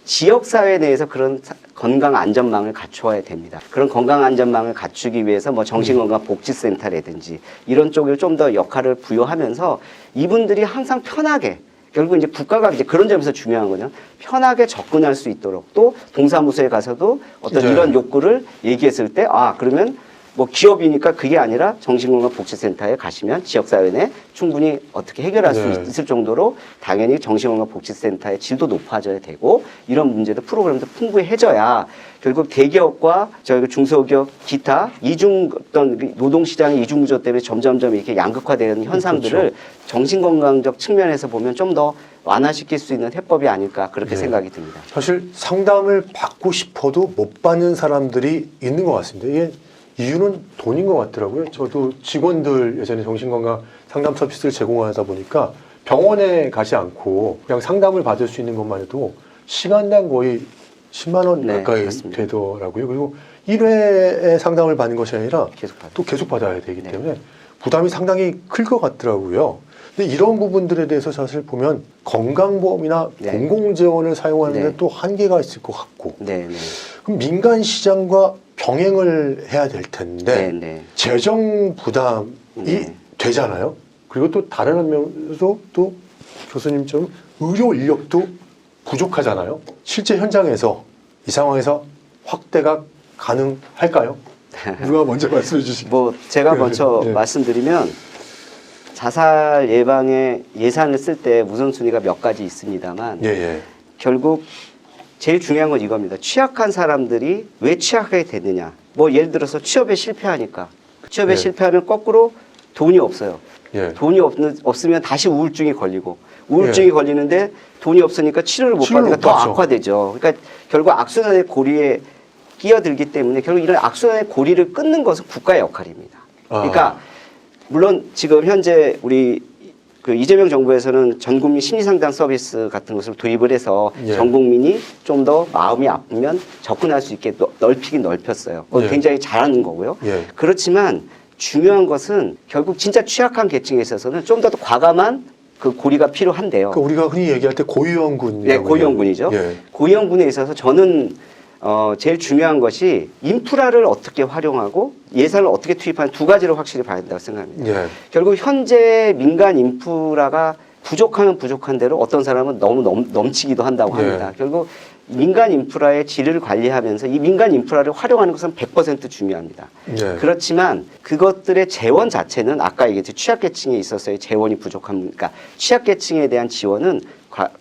지역사회 내에서 그런 건강 안전망을 갖춰야 됩니다. 그런 건강 안전망을 갖추기 위해서 뭐 정신건강 복지센터라든지 이런 쪽을 좀 더 역할을 부여하면서 이분들이 항상 편하게 결국 이제 국가가 이제 그런 점에서 중요한 거는 편하게 접근할 수 있도록 또 동사무소에 가서도 어떤 네. 이런 욕구를 얘기했을 때 그러면 뭐 기업이니까 그게 아니라 정신건강복지센터에 가시면 지역사회 내 충분히 어떻게 해결할 수 네. 있을 정도로 당연히 정신건강복지센터의 질도 높아져야 되고 이런 문제도 프로그램도 풍부히 해줘야 결국 대기업과 저희 중소기업 기타 이중 어떤 노동시장의 이중구조 때문에 점점점 이렇게 양극화되는 현상들을 그렇죠. 정신건강적 측면에서 보면 좀 더 완화시킬 수 있는 해법이 아닐까 그렇게 네. 생각이 듭니다. 사실 상담을 받고 싶어도 못 받는 사람들이 있는 것 같습니다. 이게 이유는 돈인 것 같더라고요. 저도 직원들 예전에 정신건강 상담 서비스를 제공하다 보니까 병원에 가지 않고 그냥 상담을 받을 수 있는 것만 해도 시간당 거의 10만 원 네, 가까이 그렇습니다. 되더라고요. 그리고 1회에 상담을 받는 것이 아니라 또 계속 받아야 되기 네. 때문에 부담이 상당히 클 것 같더라고요. 근데 이런 부분들에 대해서 사실 보면 건강보험이나 네. 공공재원을 사용하는 네. 데 또 한계가 있을 것 같고 네, 네. 그럼 민간 시장과 병행을 해야 될 텐데 네, 네. 재정 부담이 네. 되잖아요. 그리고 또 다른 한면에서 또 교수님처럼 의료 인력도 부족하잖아요. 실제 현장에서 이 상황에서 확대가 가능할까요? 누가 먼저 말씀해 주시죠. 뭐 제가 먼저 네. 말씀드리면 자살 예방에 예산을 쓸 때 우선순위가 몇 가지 있습니다만 예. 결국 제일 중요한 건 이겁니다. 취약한 사람들이 왜 취약하게 됐느냐. 뭐 예를 들어서 취업에 실패하니까 취업에 네. 실패하면 거꾸로 돈이 없어요. 예. 돈이 없으면 다시 우울증이 걸리고 우울증이 예. 걸리는데 돈이 없으니까 치료를 못 치료를 받으니까 못 더 받죠. 악화되죠. 그러니까 결국 악순환의 고리에 끼어들기 때문에 결국 이런 악순환의 고리를 끊는 것은 국가의 역할입니다. 그러니까 물론 지금 현재 우리 그 이재명 정부에서는 전 국민 심리상담 서비스 같은 것을 도입을 해서 예. 전 국민이 좀 더 마음이 아프면 접근할 수 있게 넓히긴 넓혔어요. 예. 굉장히 잘하는 거고요. 예. 그렇지만 중요한 것은 결국 진짜 취약한 계층에 있어서는 좀 더 과감한 그 고리가 필요한데요. 그러니까 우리가 흔히 얘기할 때 고위험군. 네, 고위험군이죠. 예. 고위험군에 있어서 저는 제일 중요한 것이 인프라를 어떻게 활용하고 예산을 어떻게 투입하는 두 가지를 확실히 봐야 된다고 생각합니다. 예. 결국 현재 민간 인프라가 부족하면 부족한 대로 어떤 사람은 너무 넘치기도 한다고 합니다. 예. 결국 민간 인프라의 질을 관리하면서 이 민간 인프라를 활용하는 것은 100% 중요합니다. 예. 그렇지만 그것들의 재원 자체는 아까 얘기했듯이 취약계층에 있어서의 재원이 부족합니까? 취약계층에 대한 지원은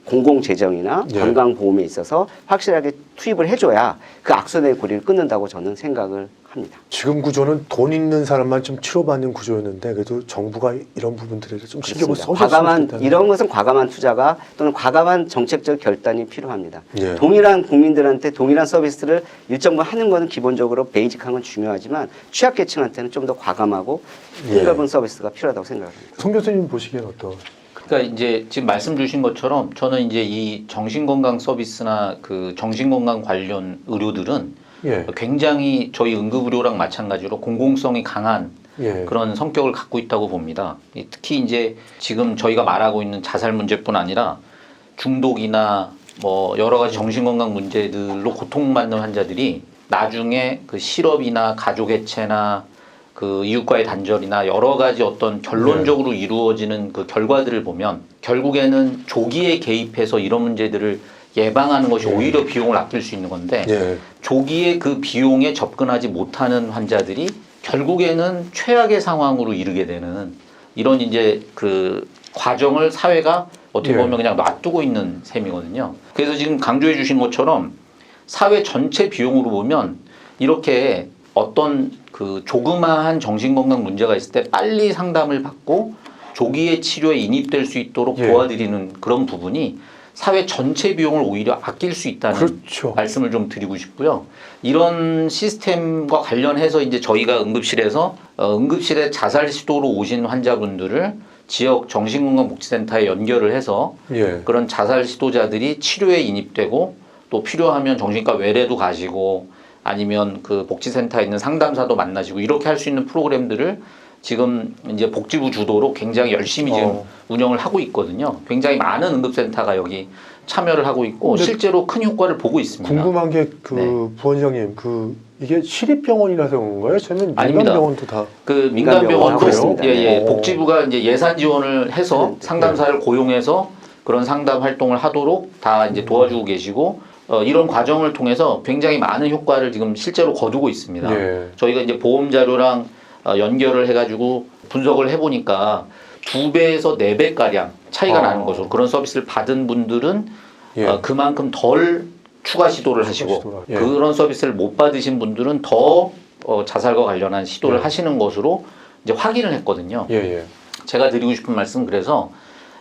공공재정이나 예. 건강보험에 있어서 확실하게 투입을 해줘야 그 악순환의 고리를 끊는다고 저는 생각을 합니다. 지금 구조는 돈 있는 사람만 좀 치료받는 구조였는데 그래도 정부가 이런 부분들에 좀 신경을 써줬으면 과감한 좋겠다는. 이런 것은 과감한 투자가 또는 과감한 정책적 결단이 필요합니다. 예. 동일한 국민들한테 동일한 서비스를 일정 부분 하는 것은 기본적으로 베이직한 건 중요하지만 취약계층한테는 좀 더 과감하고 폭넓은 서비스가 필요하다고 생각합니다. 송 교수님 보시기엔 어떤? 그러니까 이제 지금 말씀 주신 것처럼 저는 이제 이 정신건강 서비스나 그 정신건강 관련 의료들은 예. 굉장히 저희 응급의료랑 마찬가지로 공공성이 강한 예. 그런 성격을 갖고 있다고 봅니다. 특히 이제 지금 저희가 말하고 있는 자살 문제뿐 아니라 중독이나 뭐 여러 가지 정신건강 문제들로 고통받는 환자들이 나중에 그 실업이나 가족 해체나 그 이웃과의 단절이나 여러 가지 어떤 결론적으로 이루어지는 그 결과들을 보면 결국에는 조기에 개입해서 이런 문제들을 예방하는 것이 오히려 비용을 아낄 수 있는 건데 예. 조기에 그 비용에 접근하지 못하는 환자들이 결국에는 최악의 상황으로 이르게 되는 이런 이제 그 과정을 사회가 어떻게 예. 보면 그냥 놔두고 있는 셈이거든요. 그래서 지금 강조해 주신 것처럼 사회 전체 비용으로 보면 이렇게 어떤 그 조그마한 정신건강 문제가 있을 때 빨리 상담을 받고 조기에 치료에 인입될 수 있도록 예. 도와드리는 그런 부분이 사회 전체 비용을 오히려 아낄 수 있다는 그렇죠. 말씀을 좀 드리고 싶고요. 이런 시스템과 관련해서 이제 저희가 응급실에서 응급실에 자살 시도로 오신 환자분들을 지역 정신건강복지센터에 연결을 해서 예. 그런 자살 시도자들이 치료에 인입되고 또 필요하면 정신과 외래도 가시고 아니면 그 복지센터에 있는 상담사도 만나시고 이렇게 할 수 있는 프로그램들을 지금 이제 복지부 주도로 굉장히 열심히 지금 운영을 하고 있거든요. 굉장히 많은 응급센터가 여기 참여를 하고 있고 실제로 큰 효과를 보고 있습니다. 궁금한 게 그 네. 부원장님 그 이게 시립병원이라서 그런 거예요? 저는 아닙니다. 민간병원도 다. 그 민간병원 민간병원도 하고 있습니다. 예, 예. 네. 복지부가 이제 예산 지원을 해서 네. 상담사를 고용해서 그런 상담 활동을 하도록 다 이제 도와주고 계시고 이런 과정을 통해서 굉장히 많은 효과를 지금 실제로 거두고 있습니다. 예. 저희가 이제 보험 자료랑 연결을 해가지고 분석을 해보니까 2배에서 4배 가량 차이가 나는 것으로 그런 서비스를 받은 분들은 예. 그만큼 덜 추가 시도를 하시고 시도를. 예. 그런 서비스를 못 받으신 분들은 더 자살과 관련한 시도를 예. 하시는 것으로 이제 확인을 했거든요. 예, 예. 제가 드리고 싶은 말씀 그래서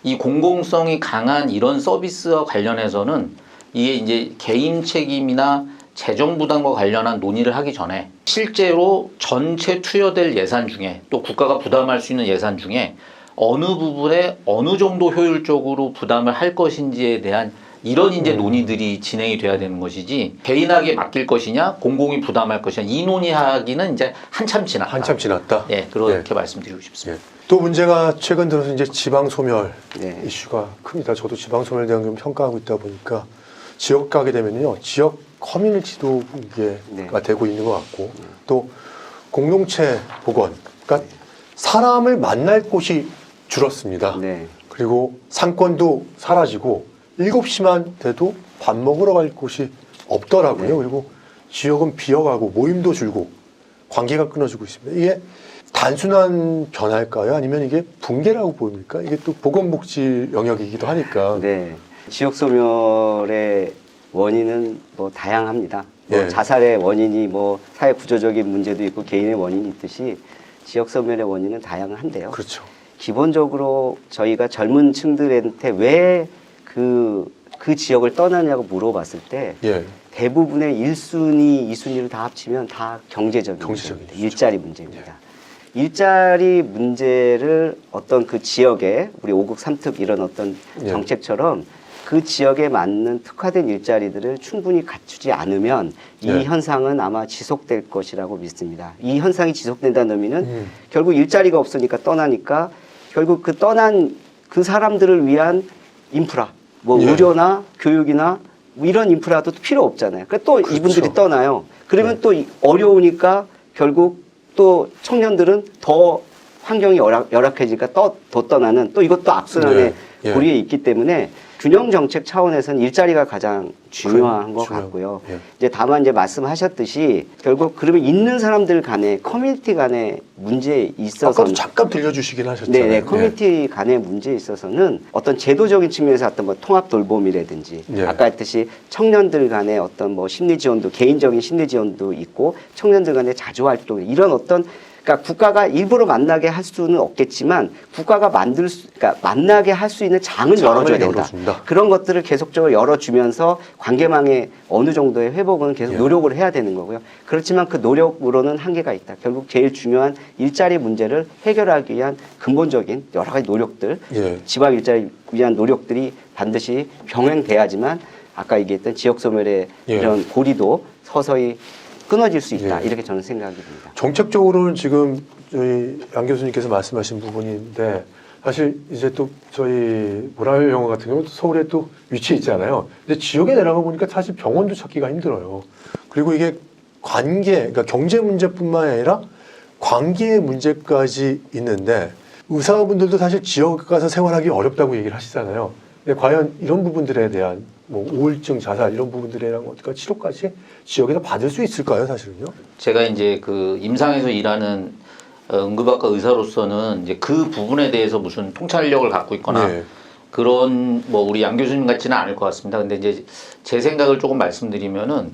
이 공공성이 강한 이런 서비스와 관련해서는 이게 이제 개인 책임이나 재정 부담과 관련한 논의를 하기 전에 실제로 전체 투여될 예산 중에 또 국가가 부담할 수 있는 예산 중에 어느 부분에 어느 정도 효율적으로 부담을 할 것인지에 대한 이런 이제 논의들이 진행이 돼야 되는 것이지 개인에게 맡길 것이냐 공공이 부담할 것이냐 이 논의하기는 이제 한참 지났다. 한참 지났다. 예, 그렇게 말씀드리고 싶습니다. 예. 또 문제가 최근 들어서 이제 지방 소멸 네. 이슈가 큽니다. 저도 지방 소멸 대응 좀 평가하고 있다 보니까 지역 가게 되면요, 지역 커뮤니티도 이게 네. 되고 있는 것 같고 또 공동체 복원, 그러니까 사람을 만날 곳이 줄었습니다. 네. 그리고 상권도 사라지고 7시만 돼도 밥 먹으러 갈 곳이 없더라고요. 네. 그리고 지역은 비어가고 모임도 줄고 관계가 끊어지고 있습니다. 이게 단순한 변화일까요? 아니면 이게 붕괴라고 보입니까? 이게 또 보건복지 영역이기도 하니까. 네. 지역 소멸의 원인은 뭐 다양합니다. 뭐 예. 자살의 원인이 뭐 사회 구조적인 문제도 있고 개인의 원인이 있듯이 지역 소멸의 원인은 다양한데요. 그렇죠. 기본적으로 저희가 젊은 층들한테 왜 그 지역을 떠나냐고 물어봤을 때 예. 대부분의 1순위, 2순위를 다 합치면 다 경제적인 경제적인 문제입니다. 이슈죠. 일자리 문제입니다. 일자리 문제를 어떤 그 지역에 우리 5급 3특 이런 어떤 예. 정책처럼 그 지역에 맞는 특화된 일자리들을 충분히 갖추지 않으면 이 예. 현상은 아마 지속될 것이라고 믿습니다. 이 현상이 지속된다는 의미는 결국 일자리가 없으니까 떠나니까 결국 그 떠난 그 사람들을 위한 인프라, 뭐 예. 의료나 교육이나 뭐 이런 인프라도 필요 없잖아요. 그러니까 또 그렇죠. 이분들이 떠나요. 그러면 네. 또 어려우니까 결국 또 청년들은 더 환경이 열악해지니까 더 떠나는 또 이것도 악순환의 네. 예. 고리에 있기 때문에 균형 정책 차원에서는 일자리가 가장 중요한 것 중요하고. 같고요. 예. 이제 다만 이제 말씀하셨듯이 결국 그러면 있는 사람들 간에 커뮤니티 간에 문제에 있어서 아까도 잠깐 들려주시긴 하셨잖아요. 네네 커뮤니티 간의 문제에 있어서는 어떤 제도적인 측면에서 어떤 뭐 통합 돌봄이라든지 예. 아까 했듯이 청년들 간의 어떤 뭐 심리 지원도 개인적인 심리 지원도 있고 청년들 간의 자주 활동 이런 어떤 그러니까 국가가 일부러 만나게 할 수는 없겠지만 국가가 그러니까 만나게 할 수 있는 장을 열어줘야 된다. 열어준다. 그런 것들을 계속적으로 열어주면서 관계망의 어느 정도의 회복은 계속 예. 노력을 해야 되는 거고요. 그렇지만 그 노력으로는 한계가 있다. 결국 제일 중요한 일자리 문제를 해결하기 위한 근본적인 여러 가지 노력들, 예. 지방 일자리 위한 노력들이 반드시 병행돼야지만 아까 얘기했던 지역 소멸의 예. 이런 고리도 서서히 끊어질 수 있다. 예. 이렇게 저는 생각이 듭니다. 정책적으로는 지금 저희 양 교수님께서 말씀하신 부분인데 사실 이제 또 저희 모랄영어 같은 경우 서울에 또 위치해 있잖아요. 근데 지역에 내려가 보니까 사실 병원도 찾기가 힘들어요. 그리고 이게 그러니까 경제 문제뿐만 아니라 관계 문제까지 있는데 의사분들도 사실 지역 가서 생활하기 어렵다고 얘기를 하시잖아요. 근데 과연 이런 부분들에 대한 뭐 우울증, 자살 이런 부분들에 대한 어떤 치료까지 지역에서 받을 수 있을까요, 사실은요? 제가 이제 그 임상에서 일하는 응급학과 의사로서는 이제 그 부분에 대해서 무슨 통찰력을 갖고 있거나 네. 그런 뭐 우리 양 교수님 같지는 않을 것 같습니다. 근데 이제 제 생각을 조금 말씀드리면은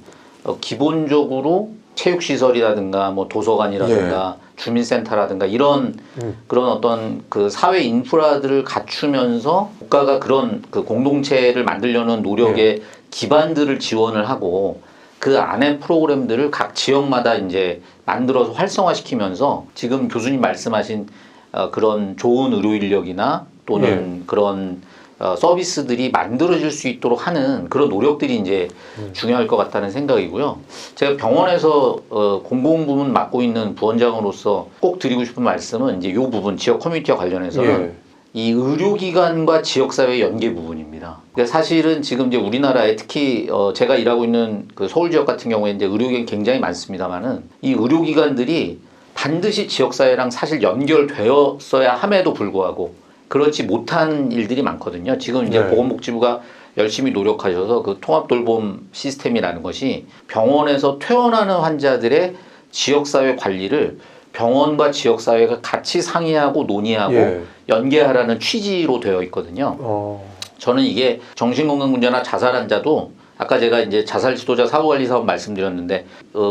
기본적으로 체육시설이라든가 뭐 도서관이라든가 주민센터라든가 이런 그런 어떤 그 사회 인프라들을 갖추면서 국가가 그런 그 공동체를 만들려는 노력의 기반들을 지원을 하고 그 안에 프로그램들을 각 지역마다 이제 만들어서 활성화시키면서 지금 교수님 말씀하신 그런 좋은 의료 인력이나 또는 그런 서비스들이 만들어질 수 있도록 하는 그런 노력들이 이제 중요할 것 같다는 생각이고요. 제가 병원에서 공공부문 맡고 있는 부원장으로서 꼭 드리고 싶은 말씀은 이제 이 부분 지역 커뮤니티와 관련해서는 이 의료기관과 지역사회 연계 부분입니다. 그러니까 사실은 지금 이제 우리나라에 특히 제가 일하고 있는 그 서울 지역 같은 경우에 이제 의료기관이 굉장히 많습니다만은 이 의료기관들이 반드시 지역사회랑 사실 연결되었어야 함에도 불구하고 그렇지 못한 일들이 많거든요. 지금 이제 네. 보건복지부가 열심히 노력하셔서 그 통합돌봄 시스템이라는 것이 병원에서 퇴원하는 환자들의 지역사회 관리를 병원과 지역사회가 같이 상의하고 논의하고 예. 연계하라는 취지로 되어 있거든요. 저는 이게 정신건강 문제나 자살 환자도 아까 제가 이제 자살 지도자 사후관리 사업 말씀드렸는데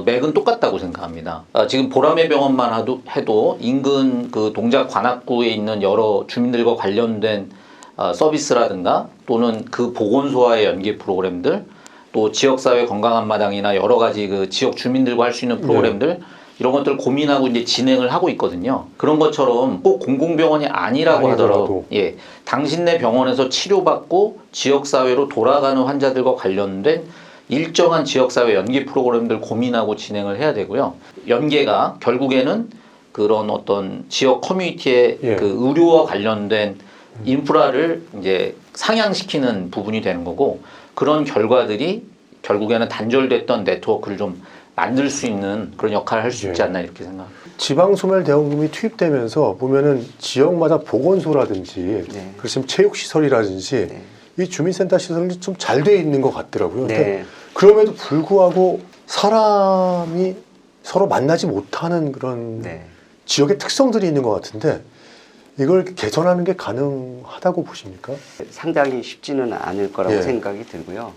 맥은 똑같다고 생각합니다. 지금 보라매 병원만 해도 인근 그 동작 관악구에 있는 여러 주민들과 관련된 서비스라든가 또는 그 보건소와의 연계 프로그램들 또 지역사회 건강한마당이나 여러 가지 그 지역 주민들과 할 수 있는 프로그램들 이런 것들 고민하고 이제 진행을 하고 있거든요. 그런 것처럼 꼭 공공병원이 아니라고 하더라도 예, 당신네 병원에서 치료받고 지역사회로 돌아가는 환자들과 관련된 일정한 지역사회 연계 프로그램들 고민하고 진행을 해야 되고요. 연계가 결국에는 그런 어떤 지역 커뮤니티의 예. 그 의료와 관련된 인프라를 이제 상향시키는 부분이 되는 거고 그런 결과들이 결국에는 단절됐던 네트워크를 좀 만들 수 있는 그런 역할을 할 수 있지 않나 이렇게 생각합니다. 지방소멸대원금이 투입되면서 보면은 지역마다 보건소라든지 네. 그렇지만 체육시설이라든지 네. 이 주민센터 시설이 좀 잘 돼 있는 것 같더라고요. 근데 네. 그럼에도 불구하고 사람이 서로 만나지 못하는 그런 네. 지역의 특성들이 있는 것 같은데 이걸 개선하는 게 가능하다고 보십니까? 상당히 쉽지는 않을 거라고 예. 생각이 들고요.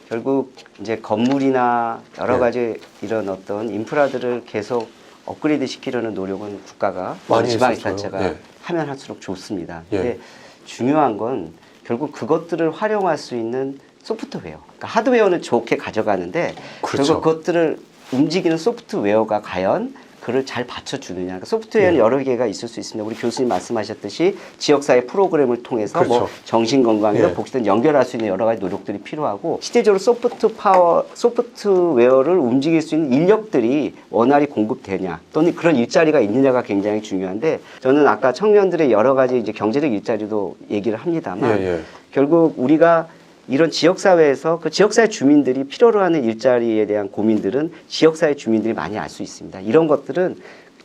결국 이제 건물이나 여러 예. 가지 이런 어떤 인프라들을 계속 업그레이드 시키려는 노력은 국가가 많이 지방자치가 했었어요. 예. 하면 할수록 좋습니다. 예. 근데 중요한 건 결국 그것들을 활용할 수 있는 소프트웨어. 그러니까 하드웨어는 좋게 가져가는데 그렇죠. 결국 그것들을 움직이는 소프트웨어가 과연 그를 잘 받쳐주느냐. 그러니까 소프트웨어는 예. 여러 개가 있을 수 있습니다. 우리 교수님 말씀하셨듯이 지역사회 프로그램을 통해서 그렇죠. 뭐 정신건강이나 예. 복지든 연결할 수 있는 여러 가지 노력들이 필요하고 실제적으로 소프트웨어를 움직일 수 있는 인력들이 원활히 공급되냐 또는 그런 일자리가 있느냐가 굉장히 중요한데 저는 아까 청년들의 여러 가지 이제 경제적 일자리도 얘기를 합니다만 예, 예. 결국 우리가 이런 지역사회에서 그 지역사회 주민들이 필요로 하는 일자리에 대한 고민들은 지역사회 주민들이 많이 알 수 있습니다. 이런 것들은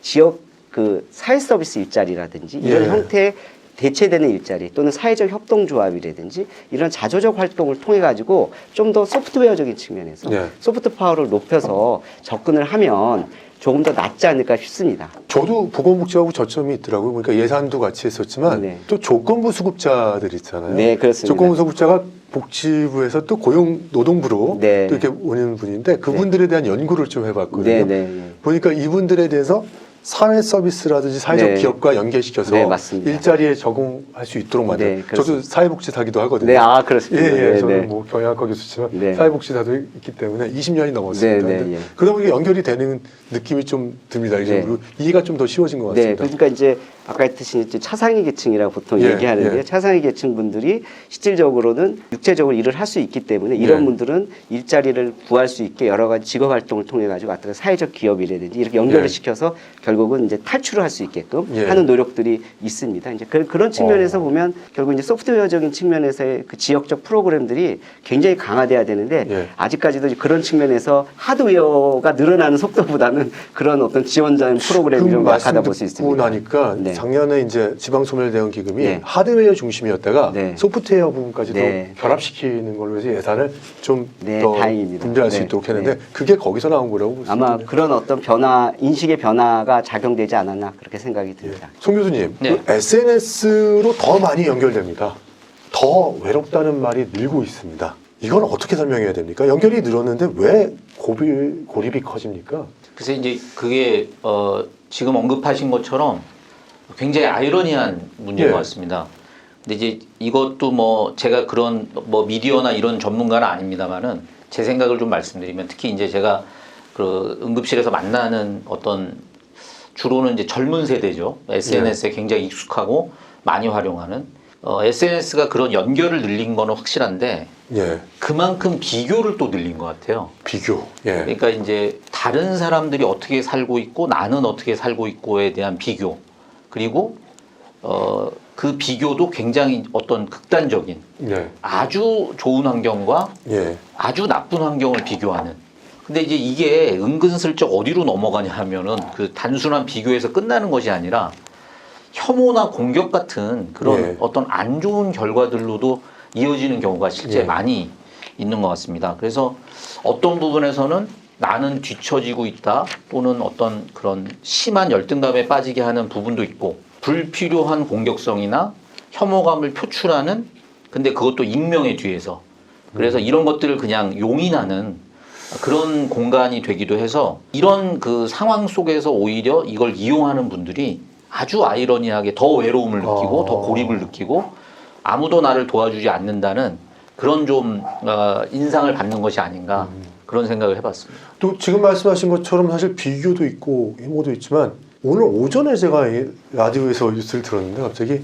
지역 그 사회 서비스 일자리라든지 이런 예. 형태의 대체되는 일자리 또는 사회적 협동조합이라든지 이런 자조적 활동을 통해 가지고 좀 더 소프트웨어적인 측면에서 예. 소프트 파워를 높여서 접근을 하면 조금 더 낫지 않을까 싶습니다. 저도 보건복지하고 저점이 있더라고요. 그러니까 예산도 같이 했었지만 네. 또 조건부 수급자들 있잖아요. 네, 그렇습니다. 조건부 수급자가 복지부에서 또 고용노동부로 네. 또 이렇게 오는 분인데 그분들에 대한 연구를 좀 해봤거든요. 네, 네. 보니까 이분들에 대해서 사회 서비스라든지 사회적 네. 기업과 연계시켜서 네, 맞습니다. 일자리에 적응할 수 있도록 만든. 네, 저도 그렇습니다. 사회복지사기도 하거든요. 네, 아, 그렇습니다. 예, 예. 네, 저는 네. 뭐 경영학과 교수지만 네. 사회복지사도 있기 때문에 20년이 넘었습니다. 네, 네, 근데 예. 그러다 보니까 연결이 되는 느낌이 좀 듭니다. 네. 그리고 이해가 좀 더 쉬워진 것 네, 같습니다. 그러니까 이제 아까 했듯이 이제 차상위 계층이라고 보통 예, 얘기하는데요. 예. 차상위 계층 분들이 실질적으로는 육체적으로 일을 할 수 있기 때문에 이런 예. 분들은 일자리를 구할 수 있게 여러 가지 직업 활동을 통해 가지고 어떤 사회적 기업이라든지 이렇게 연결을 예. 시켜서 결국은 이제 탈출을 할 수 있게끔 예. 하는 노력들이 있습니다. 이제 그런 측면에서 보면 결국 이제 소프트웨어적인 측면에서의 그 지역적 프로그램들이 굉장히 강화돼야 되는데 예. 아직까지도 그런 측면에서 하드웨어가 늘어나는 속도보다는 그런 어떤 지원자인 프로그램이 좀 약하다 볼 수 있습니다. 나니까 네. 작년에 이제 지방소멸대응 기금이 네. 하드웨어 중심이었다가 네. 소프트웨어 부분까지도 네. 결합시키는 걸로 해서 예산을 좀 더 네, 다행입니다. 분배할 수 네. 있도록 했는데 네. 그게 거기서 나온 거라고 볼 수 아마 있겠네요. 그런 어떤 변화, 인식의 변화가 작용되지 않았나 그렇게 생각이 듭니다. 송 교수님, 네. 그 SNS로 더 많이 연결됩니다. 더 외롭다는 말이 늘고 있습니다. 이건 어떻게 설명해야 됩니까? 연결이 늘었는데 왜 고립이 커집니까? 그래서 이제 그게 지금 언급하신 것처럼 굉장히 아이러니한 문제인 예. 것 같습니다. 근데 이제 이것도 뭐 제가 그런 뭐 미디어나 이런 전문가는 아닙니다만은 제 생각을 좀 말씀드리면 특히 이제 제가 그 응급실에서 만나는 어떤 주로는 이제 젊은 세대죠. SNS에 굉장히 익숙하고 많이 활용하는 SNS가 그런 연결을 늘린 거는 확실한데 예, 그만큼 비교를 또 늘린 것 같아요. 비교. 예, 그러니까 이제 다른 사람들이 어떻게 살고 있고 나는 어떻게 살고 있고에 대한 비교 그리고 그 비교도 굉장히 어떤 극단적인 예, 아주 좋은 환경과 예, 아주 나쁜 환경을 비교하는. 근데 이제 이게 은근슬쩍 어디로 넘어가냐 하면은 그 단순한 비교에서 끝나는 것이 아니라 혐오나 공격 같은 그런 예. 어떤 안 좋은 결과들로도 이어지는 경우가 실제 예. 많이 있는 것 같습니다. 그래서 어떤 부분에서는 나는 뒤처지고 있다 또는 어떤 그런 심한 열등감에 빠지게 하는 부분도 있고 불필요한 공격성이나 혐오감을 표출하는 근데 그것도 익명의 뒤에서 그래서 이런 것들을 그냥 용인하는 그런 공간이 되기도 해서 이런 그 상황 속에서 오히려 이걸 이용하는 분들이 아주 아이러니하게 더 외로움을 느끼고 더 고립을 느끼고 아무도 나를 도와주지 않는다는 그런 좀 인상을 받는 것이 아닌가 그런 생각을 해봤습니다. 또 지금 말씀하신 것처럼 사실 비교도 있고 혐오도 있지만 오늘 오전에 제가 이 라디오에서 뉴스를 들었는데 갑자기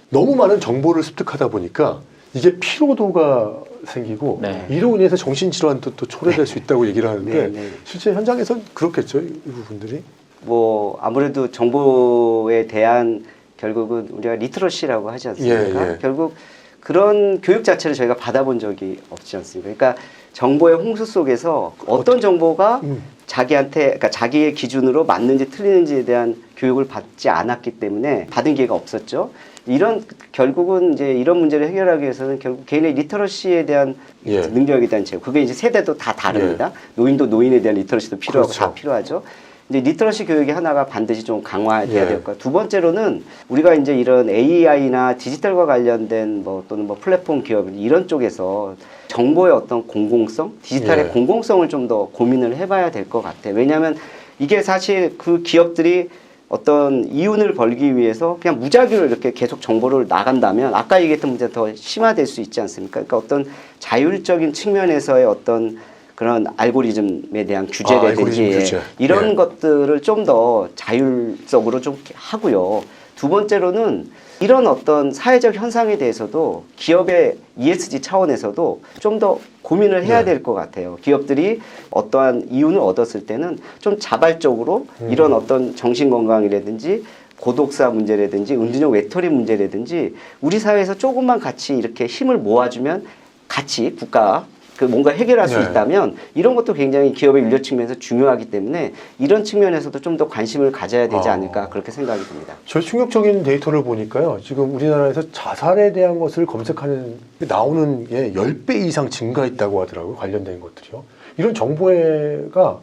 너무 많은 정보를 습득하다 보니까 이게 피로도가 생기고 네. 이로 인해서 정신질환도 또 초래될 수 있다고 얘기를 하는데 네. 실제 현장에서는 그렇겠죠, 이 부분들이. 뭐 아무래도 정보에 대한 결국은 우리가 리트러시라고 하지 않습니까? 예, 예. 결국 그런 교육 자체를 저희가 받아본 적이 없지 않습니까? 그러니까 정보의 홍수 속에서 어떤 정보가 자기한테, 그러니까 자기의 기준으로 맞는지 틀리는지에 대한 교육을 받지 않았기 때문에 받은 기회가 없었죠. 이런 결국은 이제 이런 문제를 해결하기 위해서는 결국 개인의 리터러시에 대한 예. 능력에 대한 제고, 그게 이제 세대도 다 다릅니다. 노인도 노인에 대한 리터러시도 필요하고 그렇죠. 다 필요하죠. 이제 리터러시 교육이 하나가 반드시 좀 강화돼야 예. 될 것. 두 번째로는 우리가 이제 이런 AI나 디지털과 관련된 뭐 또는 뭐 플랫폼 기업 이런 쪽에서 정보의 어떤 공공성, 디지털의 예. 공공성을 좀 더 고민을 해봐야 될 것 같아요. 왜냐하면 이게 사실 그 기업들이 어떤 이윤을 벌기 위해서 그냥 무작위로 이렇게 계속 정보를 나간다면 아까 얘기했던 문제가 더 심화될 수 있지 않습니까? 그러니까 어떤 자율적인 측면에서의 어떤 그런 알고리즘에 대한 규제라든지 알고리즘 규제. 이런 예. 것들을 좀 더 자율적으로 좀 하고요. 두 번째로는 이런 어떤 사회적 현상에 대해서도 기업의 ESG 차원에서도 좀 더 고민을 해야 네. 될 것 같아요. 기업들이 어떠한 이윤을 얻었을 때는 좀 자발적으로 이런 어떤 정신건강이라든지 고독사 문제라든지 음주운전 외톨이 문제라든지 우리 사회에서 조금만 같이 이렇게 힘을 모아주면 같이 국가 그 뭔가 해결할 수 네. 있다면 이런 것도 굉장히 기업의 윤리 측면에서 중요하기 때문에 이런 측면에서도 좀 더 관심을 가져야 되지 않을까 그렇게 생각이 듭니다. 저 충격적인 데이터를 보니까요. 지금 우리나라에서 자살에 대한 것을 검색하는 나오는 게 10배 이상 증가했다고 하더라고요. 관련된 것들이요. 이런 정보가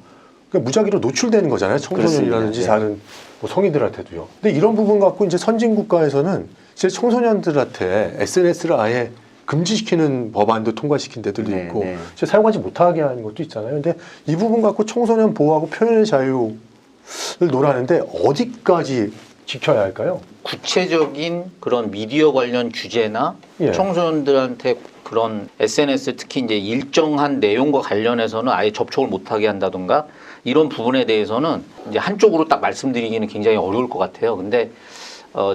무작위로 노출되는 거잖아요. 청소년이라든지 그렇습니다. 다른 뭐 성인들한테도요. 근데 이런 부분 갖고 이제 선진 국가에서는 이제 청소년들한테 SNS를 아예 금지시키는 법안도 통과시킨 데들도 네, 있고 네. 사용하지 못하게 하는 것도 있잖아요. 근데 이 부분 갖고 청소년 보호하고 표현의 자유를 논하는데 어디까지 지켜야 할까요? 구체적인 그런 미디어 관련 규제나 예. 청소년들한테 그런 SNS 특히 이제 일정한 내용과 관련해서는 아예 접촉을 못하게 한다던가 이런 부분에 대해서는 이제 한쪽으로 딱 말씀드리기는 굉장히 어려울 것 같아요. 근데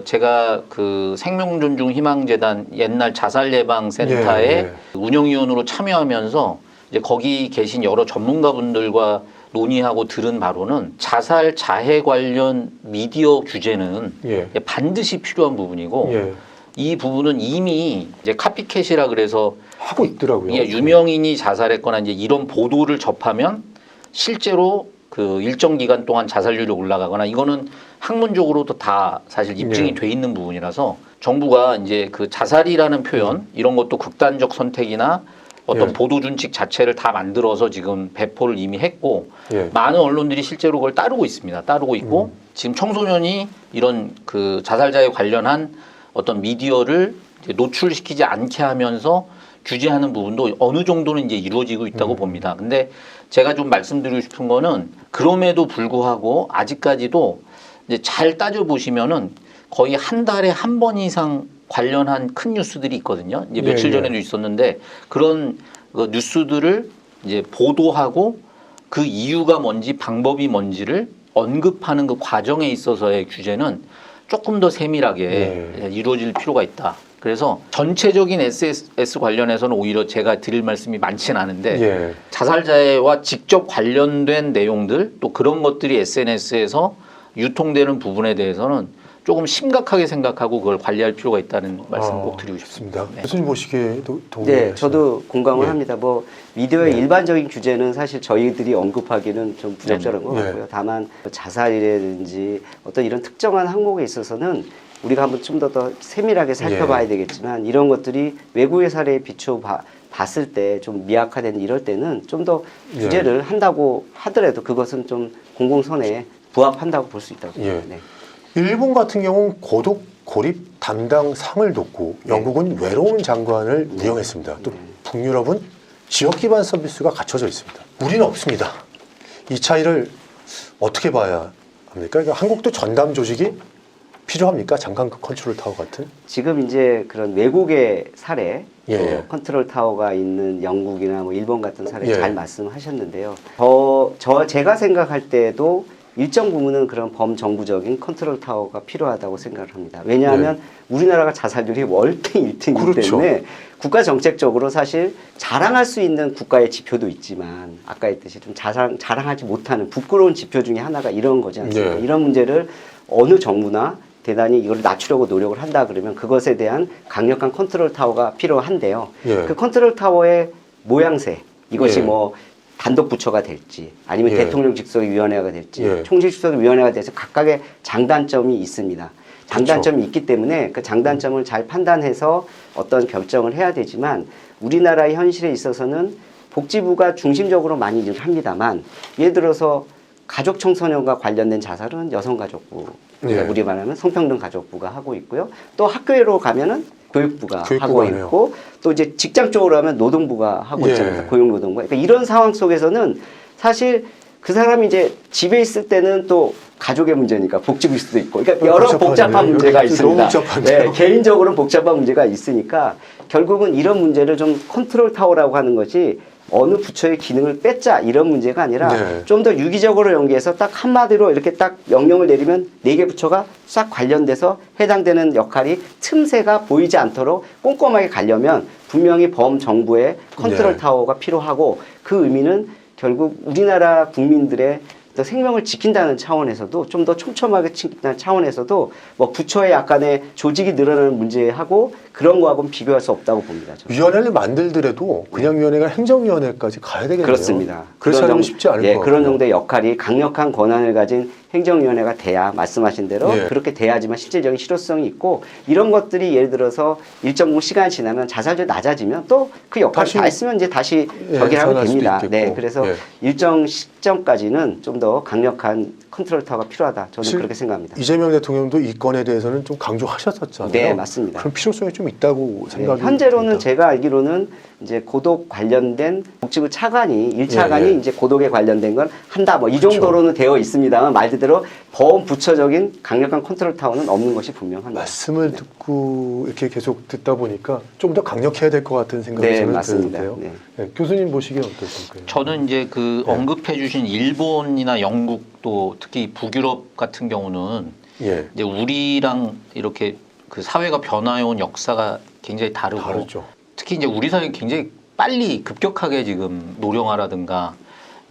제가 그 생명존중희망재단 옛날 자살예방센터의 예, 예. 운영위원으로 참여하면서 이제 거기 계신 여러 전문가분들과 논의하고 들은 바로는 자살 자해 관련 미디어 규제는 예. 반드시 필요한 부분이고 예. 이 부분은 이미 이제 카피캣이라 그래서 하고 있더라고요. 예, 유명인이 자살했거나 이제 이런 보도를 접하면 실제로 그 일정 기간 동안 자살률이 올라가거나 이거는 학문적으로도 다 사실 입증이 예. 돼 있는 부분이라서 정부가 이제 그 자살이라는 표현 이런 것도 극단적 선택이나 어떤 예. 보도 준칙 자체를 다 만들어서 지금 배포를 이미 했고 예. 많은 언론들이 실제로 그걸 따르고 있습니다. 따르고 있고 지금 청소년이 이런 그 자살자에 관련한 어떤 미디어를 이제 노출시키지 않게 하면서 규제하는 부분도 어느 정도는 이제 이루어지고 있다고 봅니다. 근데 제가 좀 말씀드리고 싶은 거는 그럼에도 불구하고 아직까지도 이제 잘 따져보시면은 거의 한 달에 한 번 이상 관련한 큰 뉴스들이 있거든요. 이제 며칠 예, 예. 전에도 있었는데 그런 그 뉴스들을 이제 보도하고 그 이유가 뭔지 방법이 뭔지를 언급하는 그 과정에 있어서의 규제는 조금 더 세밀하게 이루어질 필요가 있다. 그래서 전체적인 SS 관련해서는 오히려 제가 드릴 말씀이 많지는 않은데 예. 자살자해와 직접 관련된 내용들 또 그런 것들이 SNS에서 유통되는 부분에 대해서는 조금 심각하게 생각하고 그걸 관리할 필요가 있다는 말씀 꼭 드리고 싶습니다. 네. 교수님 보시기에도 동의하시나요? 네, 저도 공감을 예. 합니다. 뭐 미디어의 네. 일반적인 규제는 사실 저희들이 언급하기는 좀 부적절한 것 네. 같고요. 다만 자살이라든지 어떤 이런 특정한 항목에 있어서는 우리가 한번 좀 더 세밀하게 살펴봐야 되겠지만 이런 것들이 외국의 사례에 비춰 봤을 때 좀 미약화된 이럴 때는 좀 더 규제를 한다고 하더라도 그것은 좀 공공선에 부합한다고 볼 수 있다고 생각합니다. 네. 일본 같은 경우는 고독 고립 담당 상을 뒀고 영국은 외로운 장관을 운영했습니다. 또 북유럽은 지역 기반 서비스가 갖춰져 있습니다. 우리는 없습니다. 이 차이를 어떻게 봐야 합니까? 그러니까 한국도 전담 조직이 필요합니까? 장관 컨트롤 타워 같은? 지금 이제 그런 외국의 사례, 컨트롤 타워가 있는 영국이나 뭐 일본 같은 사례 잘 말씀하셨는데요. 제가 생각할 때도 일정 부분은 그런 범정부적인 컨트롤 타워가 필요하다고 생각을 합니다. 왜냐하면 우리나라가 자살률이 월등 1등이기 때문에 국가 정책적으로 사실 자랑할 수 있는 국가의 지표도 있지만 아까 했듯이 좀 자랑하지 못하는 부끄러운 지표 중에 하나가 이런 거지 않습니까? 이런 문제를 어느 정부나 대단히 이걸 낮추려고 노력을 한다 그러면 그것에 대한 강력한 컨트롤 타워가 필요한데요. 그 컨트롤 타워의 모양새, 이것이 뭐 단독 부처가 될지 아니면 대통령 직속위원회가 될지 총실 직속위원회가 돼서 각각의 장단점이 있습니다. 장단점이 있기 때문에 그 장단점을 잘 판단해서 어떤 결정을 해야 되지만 우리나라의 현실에 있어서는 복지부가 중심적으로 많이 일을 합니다만 예를 들어서 가족 청소년과 관련된 자살은 여성가족부, 우리 말하면 성평등가족부가 하고 있고요. 또 학교로 가면은 교육부가 하고 있고 또 이제 직장 쪽으로 하면 노동부가 하고 있잖아요. 고용노동부. 그러니까 이런 상황 속에서는 사실 그 사람이 이제 집에 있을 때는 또 가족의 문제니까 복지부일 수도 있고 그러니까 여러 복잡한 문제가 있습니다. 네, 개인적으로는 복잡한 문제가 있으니까 결국은 이런 문제를 좀 컨트롤 타워라고 하는 것이 어느 부처의 기능을 뺏자 이런 문제가 아니라 좀 더 유기적으로 연계해서 딱 한마디로 이렇게 딱 명령을 내리면 4개 부처가 싹 관련돼서 해당되는 역할이 틈새가 보이지 않도록 꼼꼼하게 가려면 분명히 범정부의 컨트롤 타워가 필요하고 그 의미는 결국 우리나라 국민들의 생명을 지킨다는 차원에서도 좀 더 촘촘하게 지킨다는 차원에서도 뭐 부처의 약간의 조직이 늘어나는 문제하고 그런 거하고는 비교할 수 없다고 봅니다. 저는. 위원회를 만들더라도 그냥 위원회가 행정위원회까지 가야 되겠네요. 그렇습니다. 그렇지 않으면 쉽지 않을 것 같아요. 그런 정도의 역할이 강력한 권한을 가진 행정위원회가 돼야 말씀하신 대로 그렇게 돼야지만 실질적인 실효성이 있고 이런 것들이 예를 들어서 일정 부분 시간이 지나면 자살률이 낮아지면 또 그 역할을 다 했으면 이제 다시 적용하면 됩니다. 네, 그래서 일정 시점까지는 좀 더 강력한 컨트롤 타워가 필요하다. 저는 그렇게 생각합니다. 이재명 대통령도 이 건에 대해서는 좀 강조하셨었잖아요. 네, 맞습니다. 그럼 필요성이 좀 있다고 생각이 현재로는 듭니다. 제가 알기로는 이제 고독 관련된 복지부 차관이 1차관이 이제 고독에 관련된 걸 한다. 뭐 이 정도로는 되어 있습니다만 말 그대로 범부처적인 강력한 컨트롤 타워는 없는 것이 분명합니다. 말씀을 듣고 이렇게 계속 듣다 보니까 좀 더 강력해야 될 것 같은 생각이 저는 드는데요. 교수님 보시기엔 어떠실까요? 저는 이제 그 언급해 주신 일본이나 영국도 특히 북유럽 같은 경우는 이제 우리랑 이렇게 그 사회가 변화해온 역사가 굉장히 다르죠. 특히 이제 우리 사회 굉장히 빨리 급격하게 지금 노령화라든가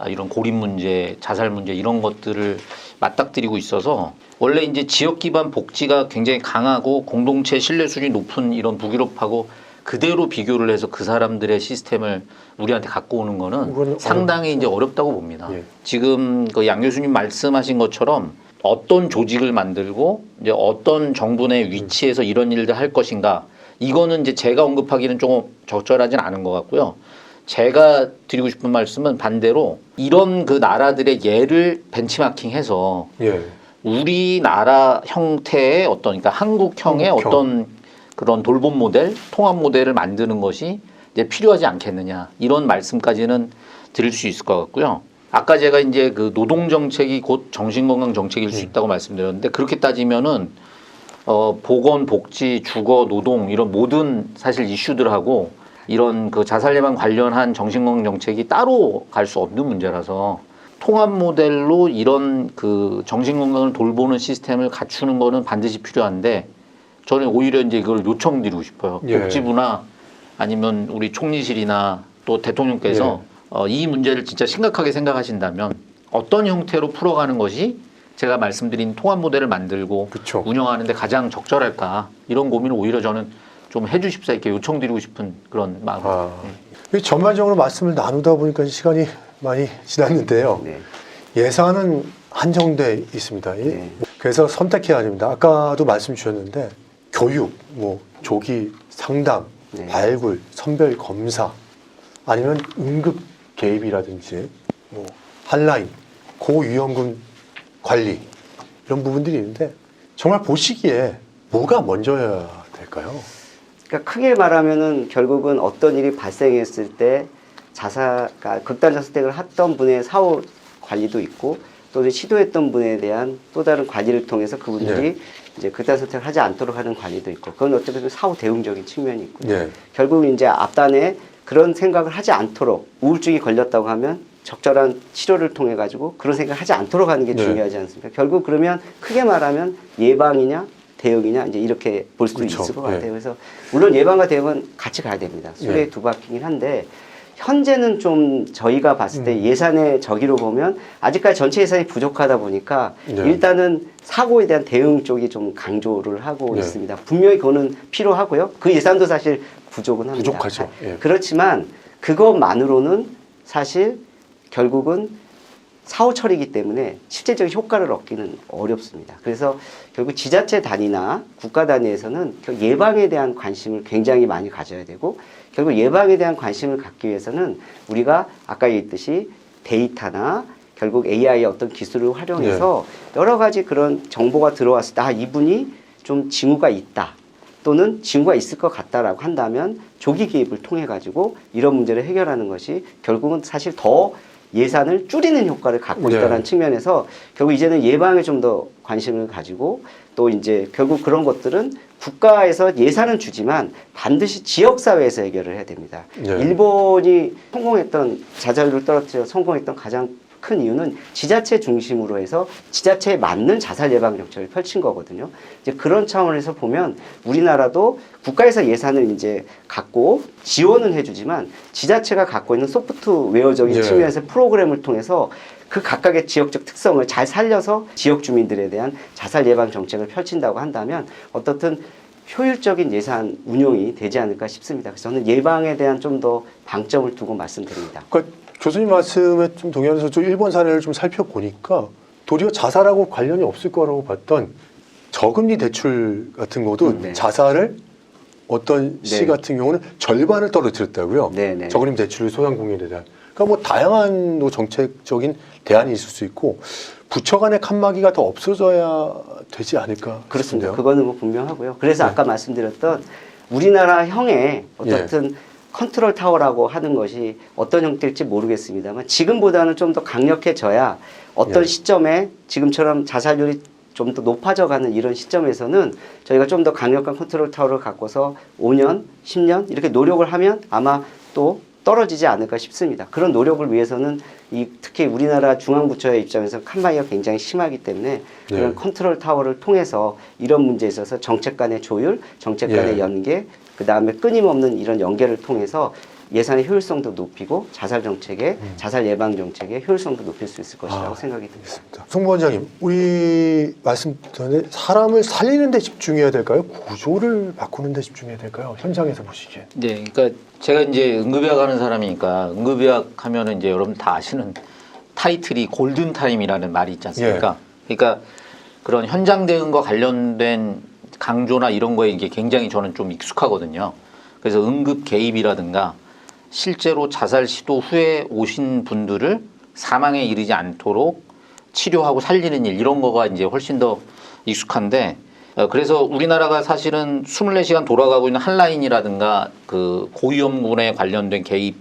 이런 고립 문제, 자살 문제 이런 것들을 맞닥뜨리고 있어서 원래 이제 지역 기반 복지가 굉장히 강하고 공동체 신뢰 수준이 높은 이런 북유럽하고 그대로 비교를 해서 그 사람들의 시스템을 우리한테 갖고 오는 거는 상당히 이제 어렵다고 봅니다. 지금 그 양 교수님 말씀하신 것처럼 어떤 조직을 만들고 이제 어떤 정부 내 위치에서 이런 일들 할 것인가 이거는 이제 제가 언급하기는 조금 적절하진 않은 것 같고요. 제가 드리고 싶은 말씀은 반대로 이런 그 나라들의 예를 벤치마킹해서 우리나라 형태의 어떤 그러니까 한국형의 어떤 그런 돌봄 모델, 통합 모델을 만드는 것이 이제 필요하지 않겠느냐 이런 말씀까지는 드릴 수 있을 것 같고요. 아까 제가 이제 그 노동 정책이 곧 정신건강 정책일 수 있다고 말씀드렸는데 그렇게 따지면은 보건, 복지, 주거, 노동 이런 모든 사실 이슈들하고 이런 그 자살 예방 관련한 정신건강 정책이 따로 갈 수 없는 문제라서 통합 모델로 이런 그 정신건강을 돌보는 시스템을 갖추는 거는 반드시 필요한데 저는 오히려 이제 이걸 요청드리고 싶어요. 복지부나 아니면 우리 총리실이나 또 대통령께서 이 문제를 진짜 심각하게 생각하신다면 어떤 형태로 풀어가는 것이 제가 말씀드린 통합 모델을 만들고 운영하는데 가장 적절할까 이런 고민을 오히려 저는 좀 해주십사 이렇게 요청드리고 싶은 그런 마음입니다. 전반적으로 말씀을 나누다 보니까 시간이 많이 지났는데요. 예산은 한정돼 있습니다. 네. 그래서 선택해야 됩니다. 아까도 말씀 주셨는데 교육, 뭐 조기 상담, 네. 발굴, 선별 검사, 아니면 응급 개입이라든지 뭐 한라인, 고위험군 관리 이런 부분들이 있는데 정말 보시기에 뭐가 먼저여야 될까요? 그러니까 크게 말하면은 결국은 어떤 일이 발생했을 때 극단적 선택을 했던 분의 사후 관리도 있고 또 시도했던 분에 대한 또 다른 관리를 통해서 그분들이 이제 극단 선택을 하지 않도록 하는 관리도 있고 그건 어떻게 보면 사후 대응적인 측면이 있고요. 결국은 이제 앞단에 그런 생각을 하지 않도록 우울증이 걸렸다고 하면 적절한 치료를 통해 가지고 그런 생각을 하지 않도록 하는 게 중요하지 않습니까? 결국 그러면 크게 말하면 예방이냐 대응이냐 이제 이렇게 볼 수 그렇죠. 있을 것 같아요. 그래서 물론 예방과 대응은 같이 가야 됩니다. 수레 두 바퀴긴 한데 현재는 좀 저희가 봤을 때 예산의 저기로 보면 아직까지 전체 예산이 부족하다 보니까 일단은 사고에 대한 대응 쪽이 좀 강조를 하고 있습니다. 분명히 그거는 필요하고요. 그 예산도 사실 부족은 합니다. 부족하죠. 그렇지만 그것만으로는 사실 결국은 사후 처리이기 때문에 실질적인 효과를 얻기는 어렵습니다. 그래서 결국 지자체 단위나 국가 단위에서는 예방에 대한 관심을 굉장히 많이 가져야 되고 결국 예방에 대한 관심을 갖기 위해서는 우리가 아까 얘기했듯이 데이터나 결국 AI의 어떤 기술을 활용해서 여러 가지 그런 정보가 들어왔을 때 이분이 좀 징후가 있다. 또는 징후가 있을 것 같다라고 한다면 조기 개입을 통해 가지고 이런 문제를 해결하는 것이 결국은 사실 더 예산을 줄이는 효과를 갖고 있다는 측면에서 결국 이제는 예방에 좀 더 관심을 가지고 또 이제 결국 그런 것들은 국가에서 예산은 주지만 반드시 지역사회에서 해결을 해야 됩니다. 일본이 성공했던 자살률을 떨어뜨려 성공했던 가장 큰 이유는 지자체 중심으로 해서 지자체에 맞는 자살 예방 정책을 펼친 거거든요. 이제 그런 차원에서 보면 우리나라도 국가에서 예산을 이제 갖고 지원은 해주지만 지자체가 갖고 있는 소프트웨어적인 측면에서 프로그램을 통해서 그 각각의 지역적 특성을 잘 살려서 지역 주민들에 대한 자살 예방 정책을 펼친다고 한다면 어떻든 효율적인 예산 운용이 되지 않을까 싶습니다. 그래서 저는 예방에 대한 좀 더 방점을 두고 말씀드립니다. 교수님 말씀에 좀 동의하면서 좀 일본 사례를 좀 살펴보니까 도리어 자살하고 관련이 없을 거라고 봤던 저금리 대출 같은 것도 자살을 어떤 시 같은 경우는 절반을 떨어뜨렸다고요. 저금리 대출 소상공인에 대한. 그러니까 뭐 다양한 정책적인 대안이 있을 수 있고 부처 간의 칸막이가 더 없어져야 되지 않을까 그렇습니다. 싶은데요. 그거는 뭐 분명하고요. 그래서 아까 말씀드렸던 우리나라형의 어떻든 컨트롤 타워라고 하는 것이 어떤 형태일지 모르겠습니다만 지금보다는 좀 더 강력해져야 어떤 시점에 지금처럼 자살률이 좀 더 높아져 가는 이런 시점에서는 저희가 좀 더 강력한 컨트롤 타워를 갖고서 5년, 10년 이렇게 노력을 하면 아마 또 떨어지지 않을까 싶습니다. 그런 노력을 위해서는 특히 우리나라 중앙부처의 입장에서 칸막이가 굉장히 심하기 때문에 그런 컨트롤 타워를 통해서 이런 문제에 있어서 정책 간의 조율, 정책 간의 연계, 그 다음에 끊임없는 이런 연계를 통해서 예산의 효율성도 높이고 자살 정책의 자살 예방 정책의 효율성도 높일 수 있을 것이라고 생각이 듭니다. 송 부원장님, 우리 말씀 전에 사람을 살리는 데 집중해야 될까요? 구조를 바꾸는 데 집중해야 될까요? 현장에서 보시기에. 네, 그러니까 제가 이제 응급의학 하는 사람이니까 응급의학 하면은 이제 여러분 다 아시는 타이틀이 골든 타임이라는 말이 있지 않습니까? 그러니까 그런 현장 대응과 관련된 강조나 이런 거에 이게 굉장히 저는 좀 익숙하거든요. 그래서 응급 개입이라든가 실제로 자살 시도 후에 오신 분들을 사망에 이르지 않도록 치료하고 살리는 일 이런 거가 이제 훨씬 더 익숙한데 그래서 우리나라가 사실은 24시간 돌아가고 있는 한라인이라든가 그 고위험군에 관련된 개입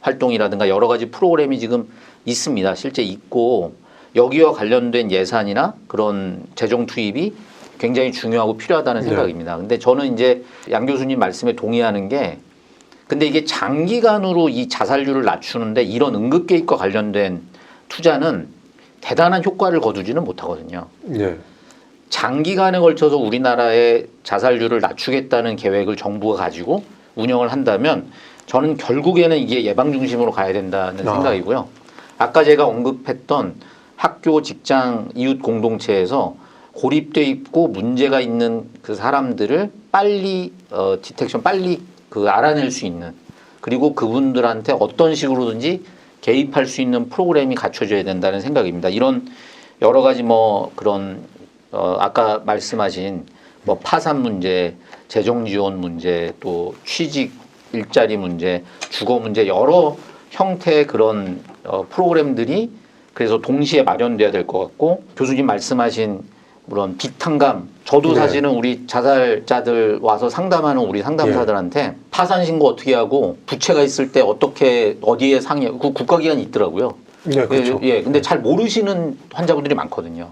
활동이라든가 여러 가지 프로그램이 지금 있습니다. 실제 있고 여기와 관련된 예산이나 그런 재정 투입이 굉장히 중요하고 필요하다는 생각입니다. 근데 저는 이제 양 교수님 말씀에 동의하는 게 근데 이게 장기간으로 이 자살률을 낮추는데 이런 응급 개입과 관련된 투자는 대단한 효과를 거두지는 못하거든요. 장기간에 걸쳐서 우리나라의 자살률을 낮추겠다는 계획을 정부가 가지고 운영을 한다면 저는 결국에는 이게 예방 중심으로 가야 된다는 생각이고요. 아까 제가 언급했던 학교, 직장, 이웃 공동체에서 고립돼 있고 문제가 있는 그 사람들을 빨리 디텍션 빨리 알아낼 수 있는 그리고 그분들한테 어떤 식으로든지 개입할 수 있는 프로그램이 갖춰져야 된다는 생각입니다. 이런 여러 가지 뭐 그런 아까 말씀하신 뭐 파산 문제, 재정 지원 문제, 또 취직 일자리 문제, 주거 문제 여러 형태의 그런 프로그램들이 그래서 동시에 마련돼야 될 것 같고 교수님 말씀하신 물론 비탄감 저도 네. 사실은 우리 자살자들 와서 상담하는 우리 상담사들한테 파산 신고 어떻게 하고 부채가 있을 때 어떻게 어디에 상의 그 국가기관이 있더라고요. 네, 그렇죠. 예, 근데 잘 모르시는 환자분들이 많거든요.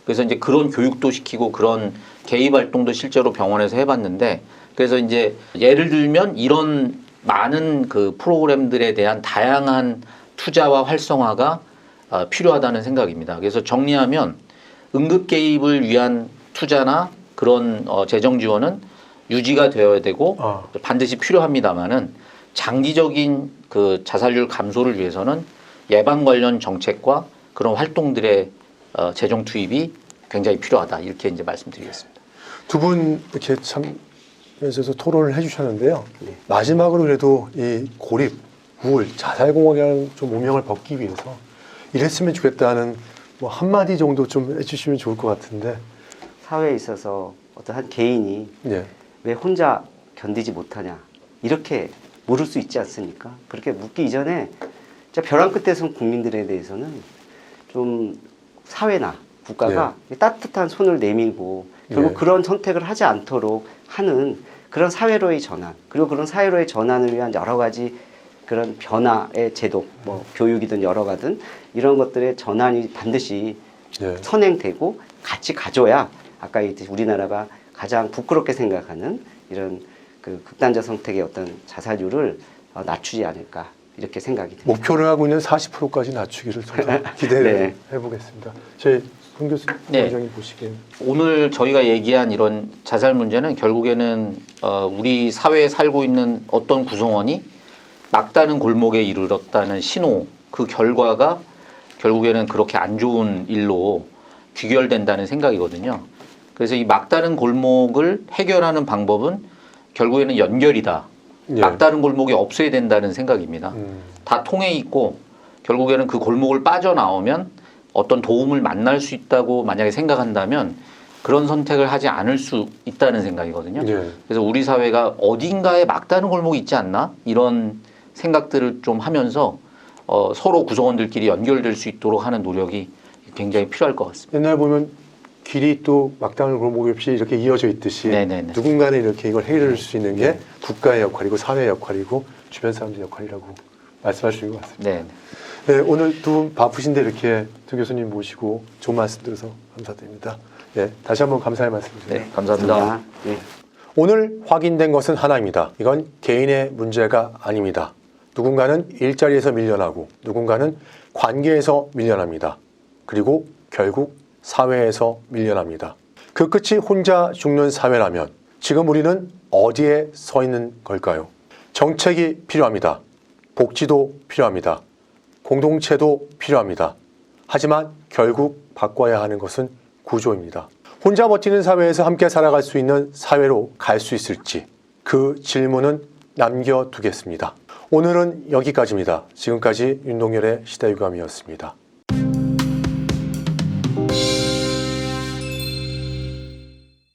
그래서 이제 그런 교육도 시키고 그런 개입 활동도 실제로 병원에서 해봤는데 그래서 이제 예를 들면 이런 많은 그 프로그램들에 대한 다양한 투자와 활성화가 필요하다는 생각입니다. 그래서 정리하면 응급 개입을 위한 투자나 그런 재정 지원은 유지가 되어야 되고 반드시 필요합니다만은 장기적인 그 자살률 감소를 위해서는 예방 관련 정책과 그런 활동들의 재정 투입이 굉장히 필요하다 이렇게 이제 말씀드리겠습니다. 두 분 이렇게 참 그래서 토론을 해주셨는데요. 마지막으로 그래도 이 고립, 우울, 자살공황이라는 좀 오명을 벗기 위해서 이랬으면 좋겠다는 뭐 한마디 정도 좀 해주시면 좋을 것 같은데. 사회에 있어서 어떤 한 개인이 예. 왜 혼자 견디지 못하냐 이렇게 물을 수 있지 않습니까? 그렇게 묻기 이전에 진짜 벼랑 끝에 선 국민들에 대해서는 좀 사회나 국가가 따뜻한 손을 내밀고 결국 그런 선택을 하지 않도록 하는 그런 사회로의 전환 그리고 그런 사회로의 전환을 위한 여러 가지 그런 변화의 제도 뭐 교육이든 여러 가든 이런 것들의 전환이 반드시 선행되고 같이 가져야 아까 우리나라가 가장 부끄럽게 생각하는 이런 그 극단적 선택의 어떤 자살률을 낮추지 않을까 이렇게 생각이 듭니다. 목표를 하고 있는 40%까지 낮추기를 좀 기대를 해보겠습니다. 제 손 교수님 원장님 보시기에는 오늘 저희가 얘기한 이런 자살 문제는 결국에는 우리 사회에 살고 있는 어떤 구성원이 막다른 골목에 이르렀다는 신호 그 결과가 결국에는 그렇게 안 좋은 일로 귀결된다는 생각이거든요. 그래서 이 막다른 골목을 해결하는 방법은 결국에는 연결이다. 막다른 골목이 없어야 된다는 생각입니다. 다 통해 있고 결국에는 그 골목을 빠져나오면 어떤 도움을 만날 수 있다고 만약에 생각한다면 그런 선택을 하지 않을 수 있다는 생각이거든요. 그래서 우리 사회가 어딘가에 막다른 골목이 있지 않나? 이런 생각들을 좀 하면서 서로 구성원들끼리 연결될 수 있도록 하는 노력이 굉장히 필요할 것 같습니다. 옛날 보면 길이 또 막다른 골목이 없이 이렇게 이어져 있듯이 누군가는 이렇게 이걸 해결할 수 있는 게 국가의 역할이고 사회의 역할이고 주변 사람들의 역할이라고 말씀할 수 있는 것 같습니다. 네, 오늘 두 분 바쁘신데 이렇게 두 교수님 모시고 좋은 말씀 들어서 감사드립니다. 네, 다시 한번 감사의 말씀드립니다. 네, 감사합니다. 오늘 확인된 것은 하나입니다. 이건 개인의 문제가 아닙니다. 누군가는 일자리에서 밀려나고 누군가는 관계에서 밀려납니다. 그리고 결국 사회에서 밀려납니다. 그 끝이 혼자 죽는 사회라면 지금 우리는 어디에 서 있는 걸까요? 정책이 필요합니다. 복지도 필요합니다. 공동체도 필요합니다. 하지만 결국 바꿔야 하는 것은 구조입니다. 혼자 버티는 사회에서 함께 살아갈 수 있는 사회로 갈 수 있을지 그 질문은 남겨두겠습니다. 오늘은 여기까지입니다. 지금까지 윤동열의 시대유감이었습니다.